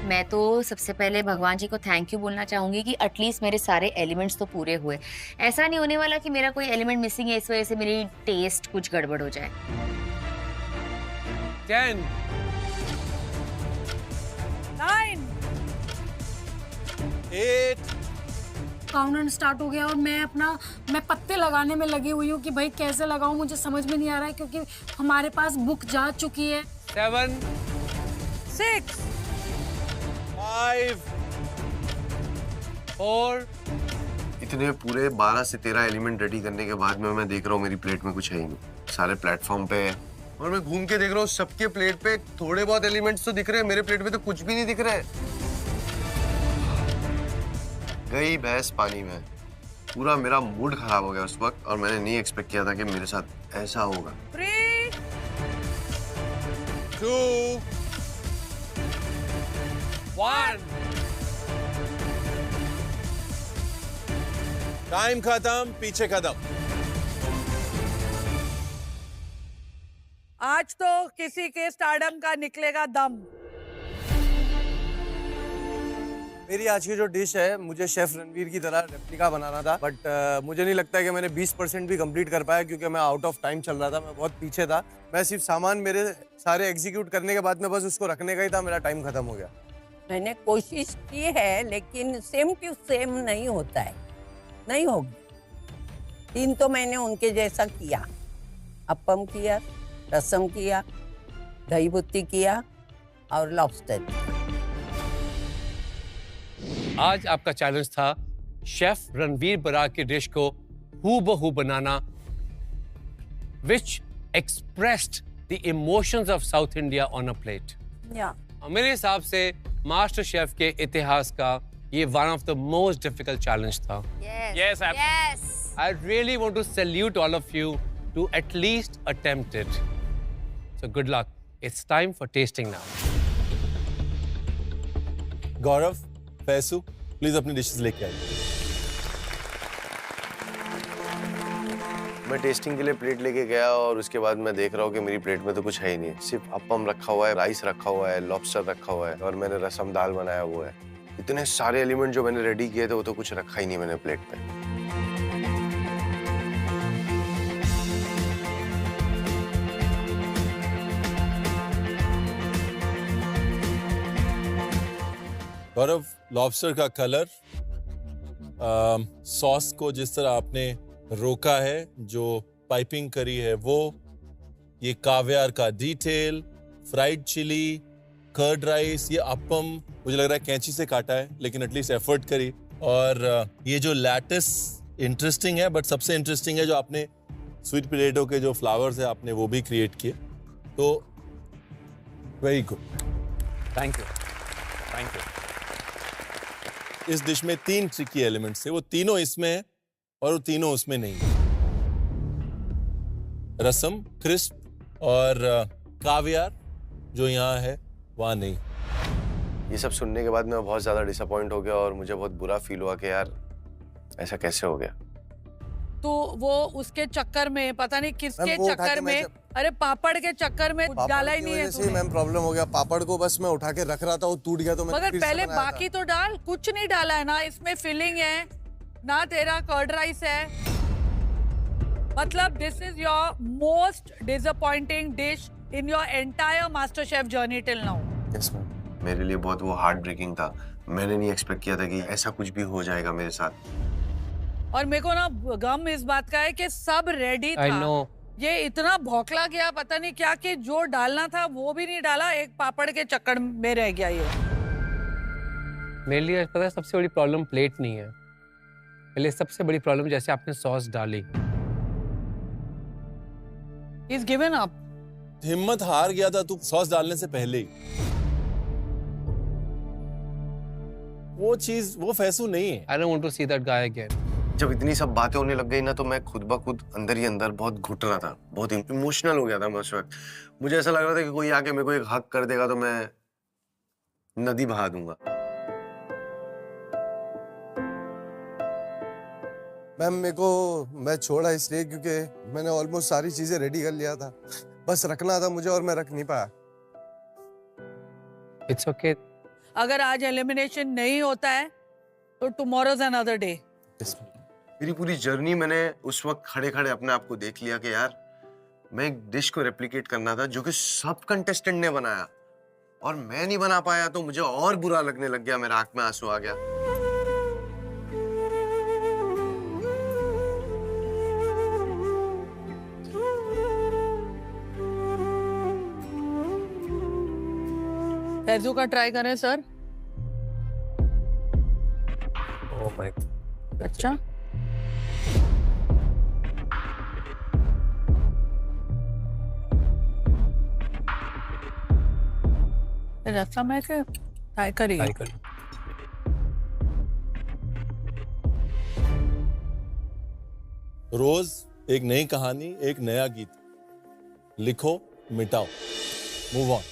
मैं तो सबसे पहले भगवान जी को थैंक यू बोलना चाहूंगी कि एटलीस्ट मेरे सारे एलिमेंट्स तो पूरे हुए। ऐसा नहीं होने वाला कि मेरा कोई एलिमेंट मिसिंग है, इस वजह से मेरी टेस्ट कुछ गड़बड़ हो जाए। 10 9 8 काउंटडाउन स्टार्ट हो गया और मैं पत्ते लगाने में लगी हुई हूँ कि भाई कैसे लगाऊं, मुझे समझ में नहीं आ रहा है, क्योंकि हमारे पास बुक जा चुकी है। 7 6 5 4 इतने पूरे 12 से 13 एलिमेंट रेडी करने के बाद में मैं देख रहा हूँ मेरी प्लेट में कुछ है ही नहीं। सारे प्लेटफॉर्म पे है और मैं घूम के देख रहा हूँ सबके प्लेट पे थोड़े बहुत एलिमेंट्स तो दिख रहे हैं, मेरे प्लेट पे तो कुछ भी नहीं दिख रहा है। गई भैंस पानी में। पूरा मेरा मूड खराब हो गया उस वक्त, और मैंने नहीं एक्सपेक्ट किया था कि मेरे साथ ऐसा होगा। 3 2 1 टाइम खत्म, पीछे कदम। आज तो किसी के स्टारडम का निकलेगा दम। मेरी आज की जो डिश है, मुझे शेफ रणवीर की तरह रेप्लिका बनाना था, बट मुझे नहीं लगता है कि मैंने 20% भी कंप्लीट कर पाया, क्योंकि मैं आउट ऑफ टाइम चल रहा था, मैं बहुत पीछे था। मैं सिर्फ सामान मेरे सारे एग्जीक्यूट करने के बाद में बस उसको रखने का ही था, मेरा टाइम खत्म हो गया। मैंने कोशिश की है, लेकिन सेम टू सेम नहीं होता है, नहीं होगी। 3 तो मैंने उनके जैसा किया, अप्पम किया, रसम किया, दही बुत्ती किया और लॉबस्टर। आज आपका चैलेंज था शेफ रणवीर बरार की डिश को हूबहू बनाना, which expressed the emotions of South India on a plate. मेरे हिसाब से मास्टर शेफ के इतिहास का ये one of the most difficult challenge था. Yes, I really want to salute all of you to at least attempt it. So good luck. It's time for tasting now. Gaurav, Faisu, please अपनी dishes लेके आइए। मैं testing के लिए plate लेके गया और उसके बाद मैं देख रहा हूँ कि मेरी प्लेट में तो कुछ है ही नहीं, सिर्फ अप्पम रखा हुआ है, राइस रखा हुआ है, लॉबस्टर रखा हुआ है और मैंने रसम दाल बनाया हुआ है। इतने सारे एलिमेंट जो मैंने रेडी किए थे वो तो कुछ रखा ही नहीं मैंने प्लेट पे। गौरव, लॉबस्टर का कलर, सॉस को जिस तरह आपने रोका है, जो पाइपिंग करी है वो, ये काव्यार का detail, fried chilli, curd rice, ये अप्पम मुझे लग रहा है कैंची से काटा है, लेकिन एटलीस्ट एफर्ट करी। और ये जो लैटिस इंटरेस्टिंग है, बट सबसे इंटरेस्टिंग है जो आपने स्वीट पोटैटो के जो फ्लावर्स है आपने वो भी क्रिएट किए। तो very good, thank you, thank you. इस डिश में 3 ट्रिकी एलिमेंट्स थे, वो तीनों इसमें है और वो तीनों उसमें नहीं है। रसम, क्रिस्प और कावियार जो यहाँ है वहाँ नहीं। ये सब सुनने के बाद मैं बहुत ज्यादा डिसअपॉइंट हो गया और मुझे बहुत बुरा फील हुआ कि यार ऐसा कैसे हो गया। तो वो उसके चक्कर में, पता नहीं किसके चक्कर में, अरे पापड़ के चक्कर में डाला ही नहीं है तूने। मैम प्रॉब्लम हो गया, पापड़ को बस मैं उठा के रख रहा था, वो टूट गया तो मैंने मगर फिर से पहले बनाया बाकी तो डाल, कुछ नहीं डाला है ना, इसमें फिलिंग है ना, तेरा कर्ड राइस है। मतलब this is your most disappointing dish in your entire master chef journey till now. Yes ma'am, मेरे लिए बहुत वो हार्ट ब्रेकिंग था। मैंने नहीं एक्सपेक्ट किया था कि ऐसा कुछ भी हो जाएगा मेरे साथ। और मेरे को ना गम इस बात का है कि सब रेडी था। I know. ये इतना भौकला गया, पता नहीं क्या, कि जो डालना था वो भी नहीं डाला, एक पापड़ के चक्कर में रह गया ये। मेरे लिए पता है सबसे बड़ी प्रॉब्लम प्लेट नहीं है, मेरे लिए सबसे बड़ी प्रॉब्लम जैसे आपने सॉस डाली। He's given up. हिम्मत हार गया था तू सॉस डालने से पहले ही। वो चीज, वो फैसू नहीं है। I don't want to see that guy again. जब इतनी सब बातें होने लग गई ना, तो मैं खुद ब खुद अंदर ही अंदर बहुत घुट रहा था, बहुत इमोशनल हो गया था मैं उस वक्त। मुझे ऐसा लग रहा था कि कोई आके मेरे को एक हक कर देगा तो मैं नदी बहा दूंगा। मैम मेरे को, मैं छोड़ा इसलिए क्योंकि मैंने ऑलमोस्ट सारी चीजें रेडी कर लिया था, बस रखना था मुझे और मैं रख नहीं पाया। It's okay. अगर आज एलिमिनेशन नहीं होता है तो टुमारोज अनदर डे। मेरी पूरी जर्नी मैंने उस वक्त खड़े खड़े अपने आप को देख लिया कि यार मैं एक डिश को रेप्लिकेट करना था जो कि सब कंटेस्टेंट ने बनाया और मैं नहीं बना पाया, तो मुझे और बुरा लगने लग गया, मेरे आंख में आंसू आ गया। फैजू का ट्राई करें सर। Oh my God. अच्छा, रसम है कि ट्राई करिए। रोज एक नई कहानी, एक नया गीत, लिखो, मिटाओ, move on.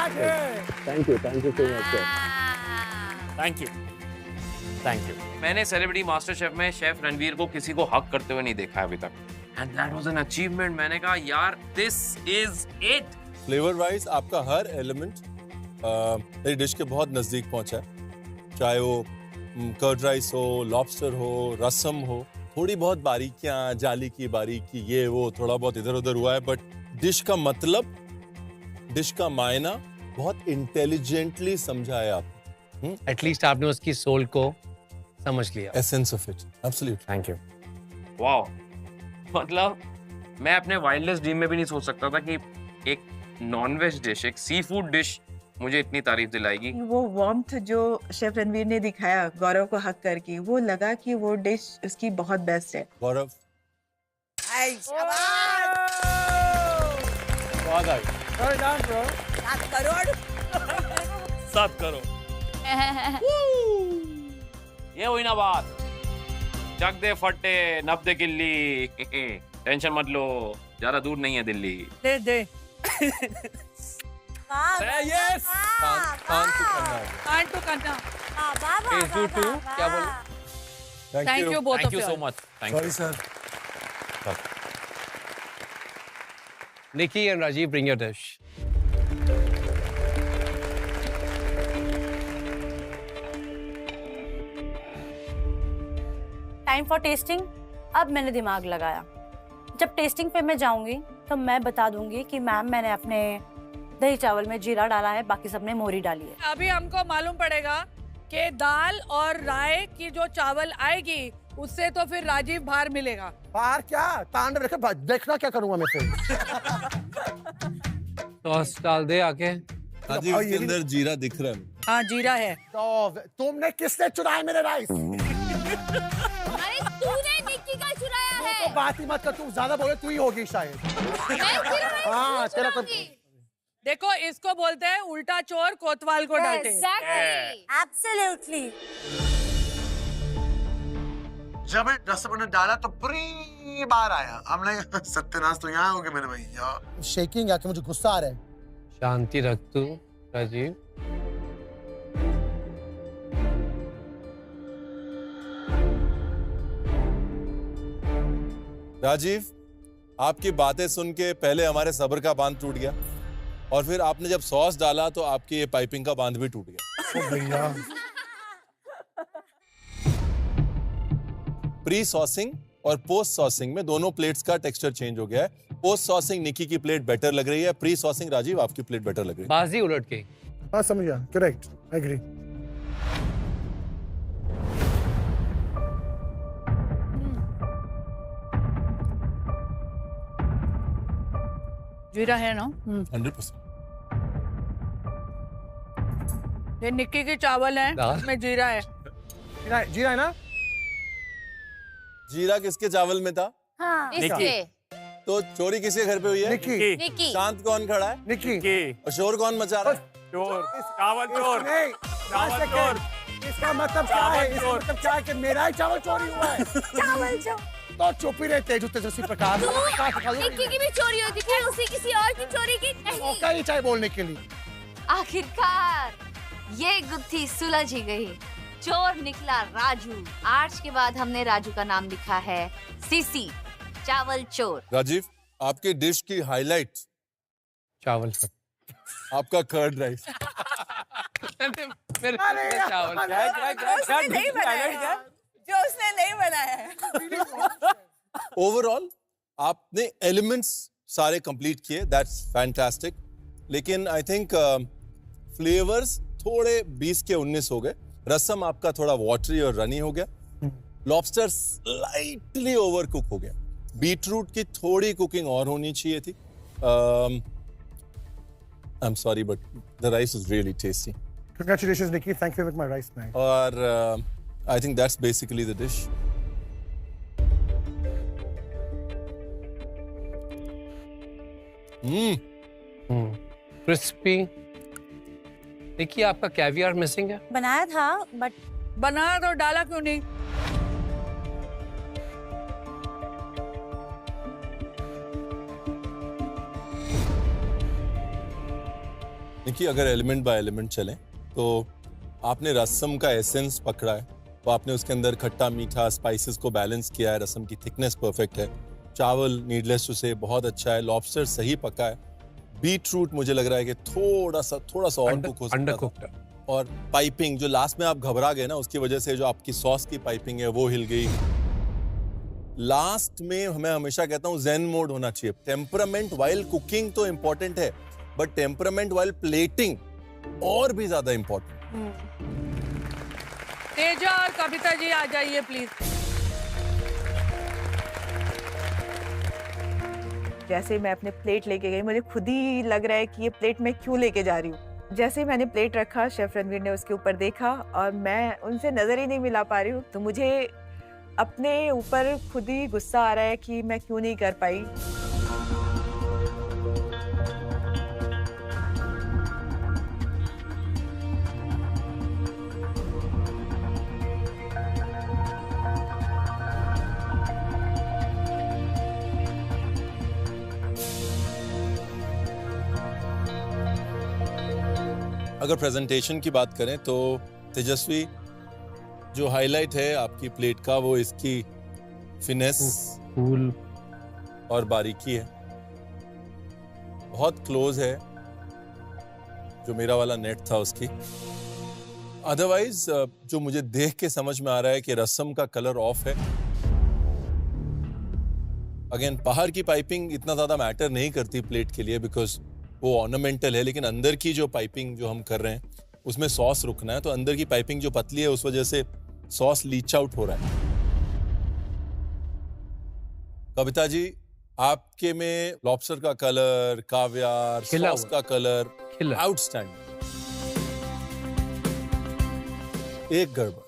Thank you so much sir. Thank you thank you. मैंने सेलिब्रिटी मास्टर शेफ में शेफ रणवीर को किसी को हक करते हुए नहीं देखा है अभी तक, and that was an achievement. मैंने कहा यार this is it. Flavour wise आपका हर एलिमेंट मेरी डिश के बहुत नजदीक पहुंचा है, चाहे वो कर्ड राइस हो, लॉबस्टर हो, रसम हो, थोड़ी बहुत बारीकियां, जाली की बारीकी, ये वो थोड़ा बहुत इधर उधर हुआ है, बट डिश का मतलब, डिश का मायना बहुत इंटेलिजेंटली समझा है आप। एटलीस्ट आपने उसकी सोल को समझ लिया, essence of it. Absolutely. Thank you. Wow, मतलब मैं अपने वाइल्डेस्ट ड्रीम में भी नहीं सोच सकता था कि एक नॉनवेज डिश, एक सी फूड डिश मुझे इतनी तारीफ दिलाएगी। वो वार्मथ जो शेफ रणवीर ने दिखाया गौरव को हक करके, वो लगा कि वो डिश उसकी बहुत बेस्ट है। गौरव बहुत आई। 7 करोड़ 7 करोड़। ये हुई ना बात, जग दे फटे नब दे किल्ली। टेंशन मत लो, ज्यादा दूर नहीं है दिल्ली। दे दे। यस। कान टू करना। क्या बोले? Thank you both thank of you you. So much. Thank sorry you sir. Nikki and Rajiv, bring your dish. Time for testing. अब मैंने दिमाग लगाया, जब टेस्टिंग पे मैं जाऊंगी तो मैं बता दूंगी कि मैम मैंने अपने दही चावल में जीरा डाला है, बाकी सबने मोहरी डाली है। अभी हमको मालूम पड़ेगा कि दाल और राय की जो चावल आएगी उससे तो फिर राजीव बाहर मिलेगा। बाहर क्या? तांडव देखा, देखना क्या करूंगा मैं फिर? सॉस डाल दे आके। राजीव के अंदर जीरा दिख रहा है। हाँ जीरा है। तो तुमने किसने चुराया मेरे राइस? अरे तूने निक्की का चुराया है। तो बात ही मत कर, तू ज्यादा बोले तू ही होगी शायद। हाँ तेरा देखो इसको बोलते हैं उल्टा चोर कोतवाल को डांटे। एब्सोल्युटली। जब मैं रसम ने डाला तो पूरी बार आया। हमने सत्यानाश तो यहाँ होंगे मेरे भैया। शेकिंग आके मुझे गुस्सा आ रहा है। शांति रख तू राजीव। राजीव, आपकी बातें सुन के पहले हमारे सब्र का बांध टूट गया, और फिर आपने जब सॉस डाला तो आपकी ये पाइपिंग का बांध भी टूट गया। ओ भैया। प्री सॉसिंग और पोस्ट सॉसिंग में दोनों प्लेट्स का टेक्सचर चेंज हो गया है। पोस्ट सॉसिंग निकी की प्लेट बेटर लग रही है, प्री सॉसिंग राजीव आपकी प्लेट बेटर लग रही है। बाजी उलट के। हाँ समझ गया, करेक्ट, आई एग्री। जीरा है ना? 100%। ये निक्की की चावल है, इसमें जीरा है। जीरा है ना? जीरा किसके चावल में था? हाँ, इसके। तो चोरी किसके घर पे हुई है? निक्की। निक्की। शांत कौन खड़ा है? निक्की। और शोर कौन मचा रहा है? चोर, चावल चोर, चावल चोर। इसका मतलब क्या है? इसका मतलब क्या है कि मेरा ही चावल चोरी हुआ है? चावल चोर। तो चुप ही रहे तेजू तेजस्वी प्रकाश। निक्की की भी चोरी होती थी, उसी किसी और की चोरी की नहीं। मौका ही चाहिए बोलने के लिए। आखिरकार ये गुत्थी सुलझ ही गई। चोर निकला राजू। आज के बाद हमने राजू का नाम लिखा है सीसी, चावल चोर। राजीव, आपकी डिश की हाईलाइट चावल। आपका कर्ड राइस। मेरे चावल। उसने नहीं बनाया है, जो उसने नहीं बनाया है। ओवरऑल आपने एलिमेंट्स सारे कंप्लीट किए, दैट्स फैंटास्टिक। लेकिन आई थिंक फ्लेवर्स थोड़े 20 के 19 हो गए। रसम आपका थोड़ा वाटरी और रनी हो गया। लॉबस्टर स्लाइटली ओवर कुक हो गया। बीटरूट की थोड़ी कुकिंग और होनी चाहिए थी। आई am sorry but the rice is really tasty. Congratulations, Nikki. Thank you with my rice man. और I think that's basically the dish. Crispy. देखिए आपका कैवियर मिसिंग है। बनाया था बट बनाया तो डाला क्यों नहीं? देखिए, अगर एलिमेंट बाय एलिमेंट चलें तो आपने रसम का एसेंस पकड़ा है, तो आपने उसके अंदर खट्टा मीठा स्पाइसेस को बैलेंस किया है, रसम की थिकनेस परफेक्ट है, चावल नीडलेस टू से बहुत अच्छा है, लॉबस्टर सही पका है, बीट रूट मुझे लग रहा है कि थोड़ा सा और कुक हो सकता था, और पाइपिंग जो लास्ट में आप घबरा गए ना, उसकी वजह से जो आपकी सॉस की पाइपिंग है वो हिल गई। लास्ट में मैं हमेशा कहता हूँ ज़ेन मोड होना चाहिए। टेम्परामेंट वाइल कुकिंग तो इंपॉर्टेंट है, बट टेम्परामेंट वाइल प्लेटिंग और भी ज्यादा इंपॉर्टेंट। तेजा और कविता जी आ जाइए प्लीज। जैसे मैं अपने प्लेट लेके गई, मुझे खुद ही लग रहा है कि ये प्लेट मैं क्यों लेके जा रही हूँ। जैसे ही मैंने प्लेट रखा, शेफ रणवीर ने उसके ऊपर देखा और मैं उनसे नजर ही नहीं मिला पा रही हूँ, तो मुझे अपने ऊपर खुद ही गुस्सा आ रहा है कि मैं क्यों नहीं कर पाई। अगर प्रेजेंटेशन की बात करें तो तेजस्वी, जो हाईलाइट है आपकी प्लेट का वो इसकी फिनेस, कूल और बारीकी है। बहुत क्लोज है जो मेरा वाला नेट था उसकी। अदरवाइज जो मुझे देख के समझ में आ रहा है कि रसम का कलर ऑफ है। अगेन, बाहर की पाइपिंग इतना ज्यादा मैटर नहीं करती प्लेट के लिए, बिकॉज वो ऑर्नामेंटल है, लेकिन अंदर की जो पाइपिंग जो हम कर रहे हैं उसमें सॉस रुकना है, तो अंदर की पाइपिंग जो पतली है उस वजह से सॉस लीच आउट हो रहा है। कविता जी, आपके में लॉबस्टर का कलर, काव्यार, सॉस का कलर आउटस्टैंडिंग। एक गड़बड़,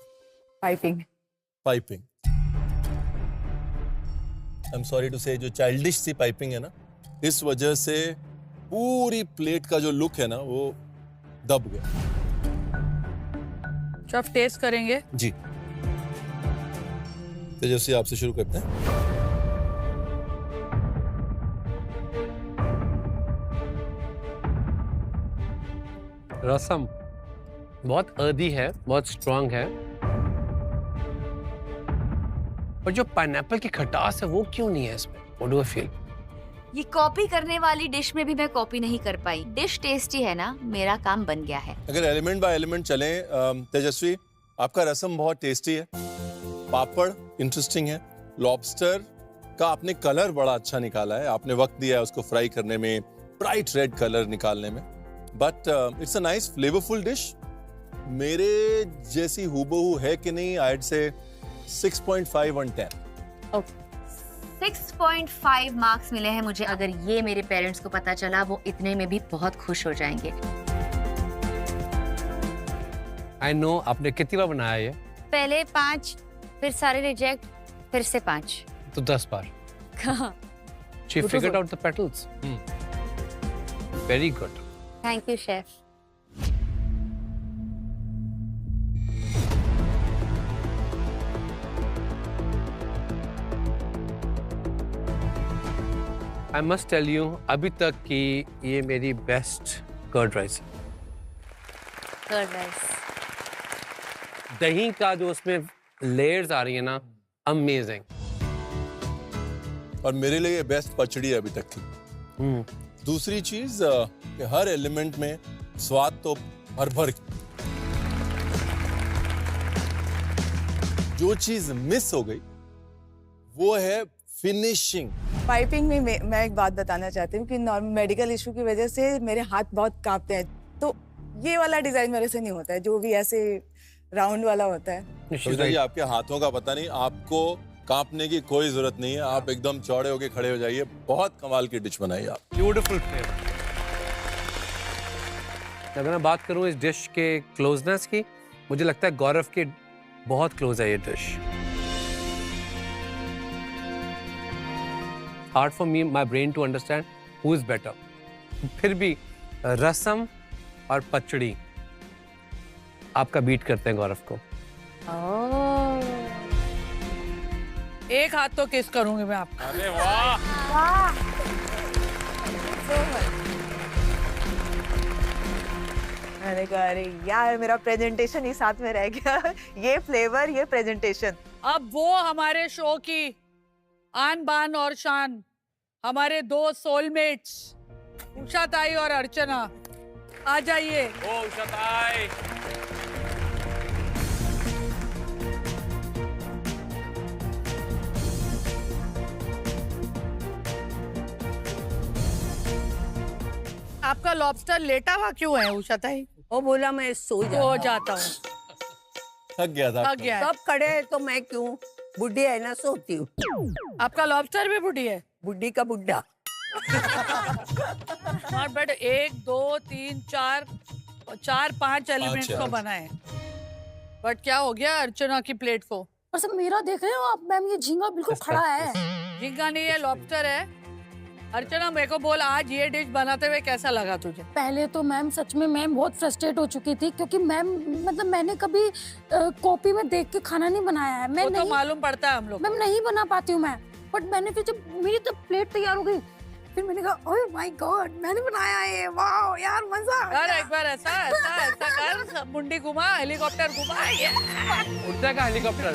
piping. I am sorry to say, जो चाइल्डिश सी पाइपिंग है ना, इस वजह से पूरी प्लेट का जो लुक है ना वो दब गया। शेफ टेस्ट करेंगे जी। तेजस्वी, आपसे शुरू करते हैं। रसम बहुत अर्दी है, बहुत स्ट्रांग है, पर जो पाइनएप्पल की खटास है वो क्यों नहीं है इसमें? What do I feel? ये कॉपी करने वाली डिश में भी मैं कॉपी नहीं कर पाई। डिश टेस्टी है ना, मेरा काम बन गया है। अगर एलिमेंट बाय एलिमेंट चलें, तेजस्वी, आपका रसम बहुत टेस्टी है, पापड़ इंटरेस्टिंग है, लॉबस्टर का आपने कलर बड़ा अच्छा निकाला है, आपने वक्त दिया है उसको फ्राई करने में, ब्राइट रेड कलर निकालने में, but it's a nice flavourful dish. मेरे जैसी हूबहू है कि नहीं, I'd say 6.5 on 10। 6.5 मार्क्स मिले हैं मुझे। अगर ये मेरे पेरेंट्स को पता चला, वो इतने में भी बहुत खुश हो जाएंगे। I know, आपने कितनी बार बनाया ये? पहले 5, फिर सारे रिजेक्ट, फिर से 5। तो 10 बार। कहाँ? She figured out the petals. Very good. Thank you chef. I must tell you, अभी तक की ये मेरी बेस्ट कर्ड राइस है। Curd rice. दही का जो उसमें लेयर्स आ रही है ना, अमेजिंग। और मेरे लिए ये बेस्ट पचड़ी है अभी तक की। दूसरी चीज कि हर एलिमेंट में स्वाद तो भर भर। जो चीज मिस हो गई वो है फिनिशिंग। पाइपिंग में मैं एक बात बताना चाहती हूँ कि नॉर्मल मेडिकल इशू की वजह से मेरे हाथ बहुत कांपते हैं, तो ये वाला डिजाइन मेरे से नहीं होता है, जो भी ऐसे राउंड वाला होता है। जी, आपके हाथों का पता नहीं, आपको कांपने की कोई जरूरत नहीं है, आप एकदम चौड़े होके खड़े हो जाइए। बहुत कमाल की डिश बनाई आप। Beautiful flavour. अगर मैं बात करूं इस डिश के क्लोजनेस की, मुझे लगता है गौरव के बहुत क्लोज है ये dish. Hard for me, my brain to understand who is better. फिर भी रसम और पचड़ी आपका बीट करते हैं गौरव को। एक हाथ तो किस करूंगी मैं आपका। अरे वाह! मैंने कहा अरे यार मेरा प्रेजेंटेशन ही साथ में रह गया। ये फ्लेवर, ये प्रेजेंटेशन। अब वो हमारे शो की आन बान और शान, हमारे दो सोलमेट्स उषा ताई और अर्चना, आ जाइए। ओ उषा ताई। आपका लॉबस्टर लेटा हुआ क्यों है उषा ताई? वो बोला मैं सो जाता हूँ। थक गया था। थक गया है। सब खड़े हैं तो मैं क्यों, बुढ़ी है ना, सोती हूँ। आपका लॉबस्टर भी बुढ़ी है? बुढ़ी का बुढ़ा। Not bad. 1 2 3 4 5 एलिमेंट्स को बनाए, बट क्या हो गया अर्चना की प्लेट को? और सब मेरा देख रहे हो आप मैम, ये झींगा बिल्कुल खड़ा है। झींगा नहीं है, लॉबस्टर है। अर्चना मेरे को बोल, आज ये डिश बनाते हुए कैसा लगा तुझे? पहले तो मैम सच में मैम बहुत फ्रस्ट्रेट हो चुकी थी, क्योंकि मैम मतलब मैंने कभी कॉपी में देख के खाना नहीं बनाया है। मैं वो तो नहीं, मालूम पड़ता है हम लोग। मैम नहीं बना पाती हूँ मैं। बट मैंने फिर जब मेरी तो प्लेट तैयार हो गई, फिर मैंने कहा ओह माय गॉड मैंने बनाया है, वाओ यार मजा आ कर गया। एक बार ऐसा कर, मुंडी घुमा, हेलीकॉप्टर घुमा। उड़ता का हेलीकॉप्टर।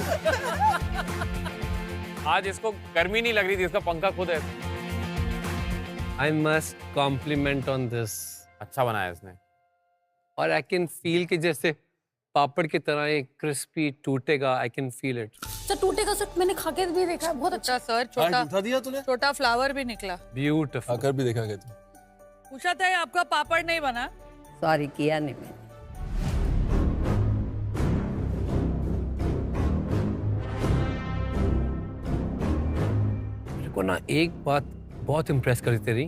आज इसको गर्मी नहीं लग रही थी, इसका पंखा खुद है। I must compliment on this. अच्छा बनाया इसने। और I can feel कि जैसे पापड़ की तरह ये क्रिस्पी टूटेगा। I can feel it. Sir टूटेगा सर, मैंने खा के भी देखा है, बहुत अच्छा सर। छोटा दिया तूने? छोटा फ्लावर भी निकला। Beautiful. आकर भी देखा क्या तू? पूछा था आपका पापड़ नहीं बना? सॉरी, किया नहीं मैंने। मेरे को ना एक बात बहुत इम्प्रेस करी तेरी,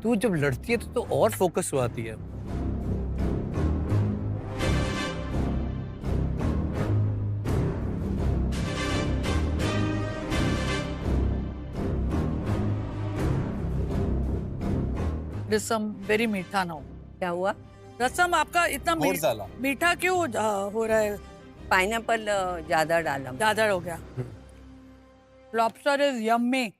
तू जब लड़ती है तो और फोकस हो आती है। रसम वेरी मीठा ना हो। क्या हुआ? रसम आपका इतना मीठा क्यों हो रहा है? पाइनएप्पल ज्यादा डाला। ज्यादा हो गया। Lobster is yummy.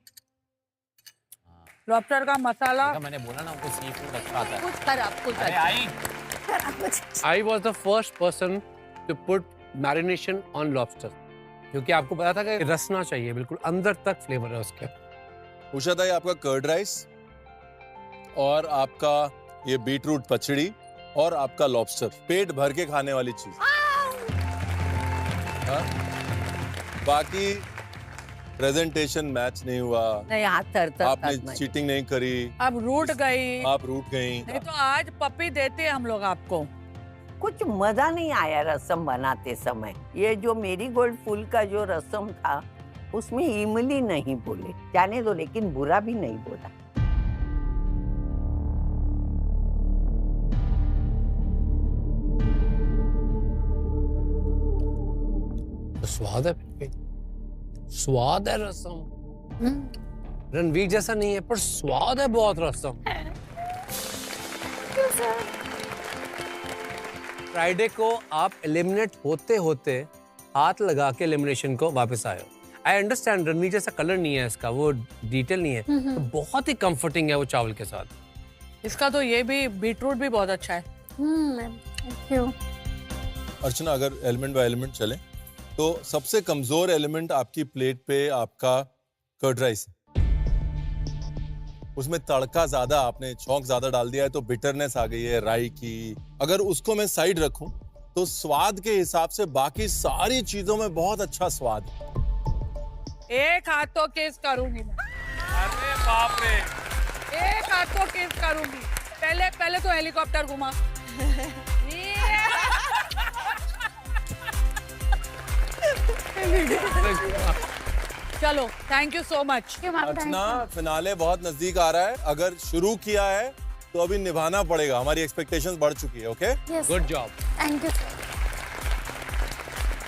लॉबस्टर का मसाला। मैंने बोला ना उनको सी फूड अच्छा आता है। कुछ खराब, कुछ अरे आई। I was the first person to put marination on lobster, क्योंकि आपको पता था कि रसना चाहिए, बिल्कुल अंदर तक फ्लेवर है उसके। उषा ताई, आपका कर्ड राइस और आपका ये बीटरूट पचड़ी और आपका लॉबस्टर, पेट भर के खाने वाली चीज। हाँ? बाकी प्रेजेंटेशन मैच नहीं हुआ। नहीं, हाथ थर-थर आपने चीटिंग नहीं करी। आप रूठ गई। आप रूठ गई। नहीं तो आज पप्पी देते हम लोग आपको। कुछ मजा नहीं आया रसम बनाते समय। ये जो मेरीगोल्ड फूल का जो रसम था उसमें इमली नहीं बोले, जाने दो, लेकिन बुरा भी नहीं बोला। तो स्वाद है, स्वाद है रसम। रणवीर जैसा नहीं है पर स्वाद है बहुत रसम। फ्राइडे को आप एलिमिनेट होते होते हाथ लगा के एलिमिनेशन को वापस आए हो। आई अंडरस्टैंड रणवीर जैसा कलर नहीं है इसका, वो डिटेल नहीं है, तो बहुत ही कंफर्टिंग है वो चावल के साथ। इसका तो ये भी बीटरूट भी बहुत अच्छा है। Thank you. अर्चना, अगर एलिमेंट बाय एलिमेंट चले तो सबसे कमजोर एलिमेंट आपकी प्लेट पे आपका कर्ड राइस है। उसमें तड़का ज्यादा, आपने छौंक ज्यादा डाल दिया है तो बिटरनेस आ गई है राई की। अगर उसको मैं साइड रखूं तो स्वाद के हिसाब से बाकी सारी चीजों में बहुत अच्छा स्वाद है। एक हाथ तो किस करूंगी मैं। अरे बाप रे। एक हाथ तो किस करूंगी। पहले तो हेलीकॉप्टर घुमा। चलो, thank you so much. Archana, finale बहुत नजदीक आ रहा है। अगर शुरू किया है तो अभी निभाना पड़ेगा। हमारी एक्सपेक्टेशंस बढ़ चुकी है। Okay, good job. Thank you.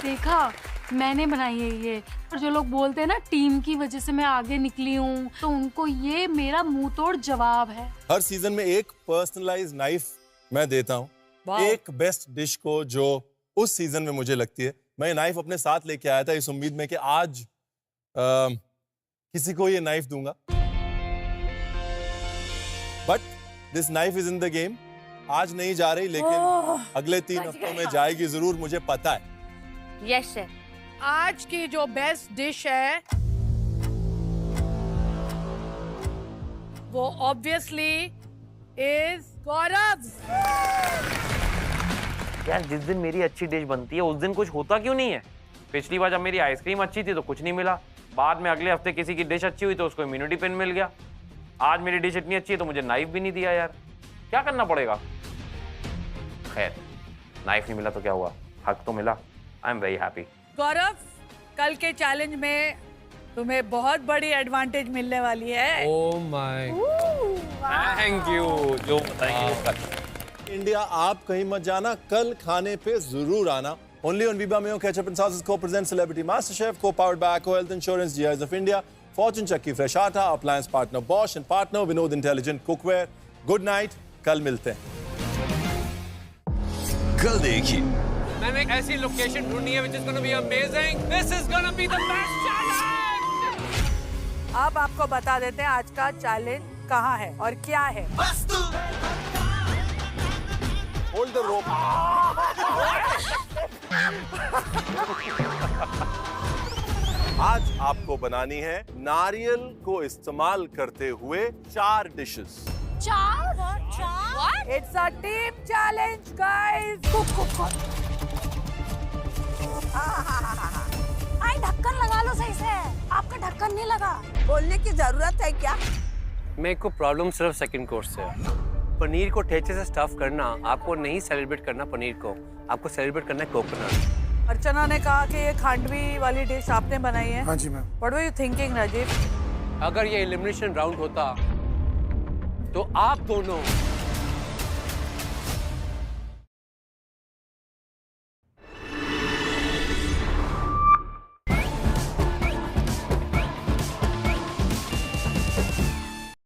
देखा, मैंने बनाई है ये, और जो लोग बोलते हैं ना टीम की वजह से मैं आगे निकली हूँ, तो उनको ये मेरा मुंह तोड़ जवाब है। हर सीजन में एक पर्सनलाइज्ड नाइफ मैं देता हूँ एक बेस्ट डिश को जो उस सीजन में मुझे लगती है। मैं ये नाइफ अपने साथ लेके आया था इस उम्मीद में कि आज किसी को ये नाइफ दूंगा, but this knife is in the game आज नहीं जा रही, लेकिन अगले 3 हफ्तों में जाएगी जरूर, मुझे पता है। Yes chef. आज की जो बेस्ट डिश है वो ऑब्वियसली इज गौरव। यार जिस दिन मेरी अच्छी डिश बनती है उस दिन कुछ होता क्यों नहीं है? पिछली बार जब मेरी आइसक्रीम अच्छी थी तो कुछ नहीं मिला, बाद में अगले हफ्ते किसी की डिश अच्छी हुई तो उसको इम्यूनिटी पिन मिल गया। आज मेरी डिश इतनी अच्छी है तो मुझे नाइफ भी नहीं दिया यार, क्या करना पड़ेगा? खैर नाइफ नहीं मिला तो क्या हुआ, हक तो मिला। I am very happy. Gaurav, कल के चैलेंज में तुम्हें बहुत बड़ी एडवांटेज मिलने वाली है। ओह माय, थैंक यू, जो बताएंगे। इंडिया, आप कहीं मत जाना, कल खाने पे जरूर आना। Only on Viva Mayo Ketchup and Sauces co-presents Celebrity MasterChef, co-powered by Acco Health Insurance, GIs of India, Fortune Chakki Fresh Atta, appliance partner Bosch and partner Vinod Intelligent Cookware. Good night, कल मिलते हैं। कल देखिए मैंने एक ऐसी location ढूंढी है which is gonna be amazing. This is gonna be the best challenge. अब आपको बता देते हैं आज का चैलेंज कहाँ है और क्या है। Hold the rope. आज आपको बनानी है नारियल को इस्तेमाल करते हुए 4 dishes. 4? It's a team challenge, guys. आई ढक्कन लगा लो सही से, आपका ढक्कन नहीं लगा। बोलने की जरूरत है क्या? मेरे को प्रॉब्लम सिर्फ सेकंड कोर्स से है। पनीर को ठेचे से स्टफ करना, आपको नहीं सेलिब्रेट करना पनीर को, आपको सेलिब्रेट करना है कोकोनट। अर्चना ने कहा कि ये खांडवी वाली डिश आपने बनाई है। हाँ जी ma'am. What were you thinking, Rajiv? अगर ये एलिमिनेशन राउंड होता तो आप दोनों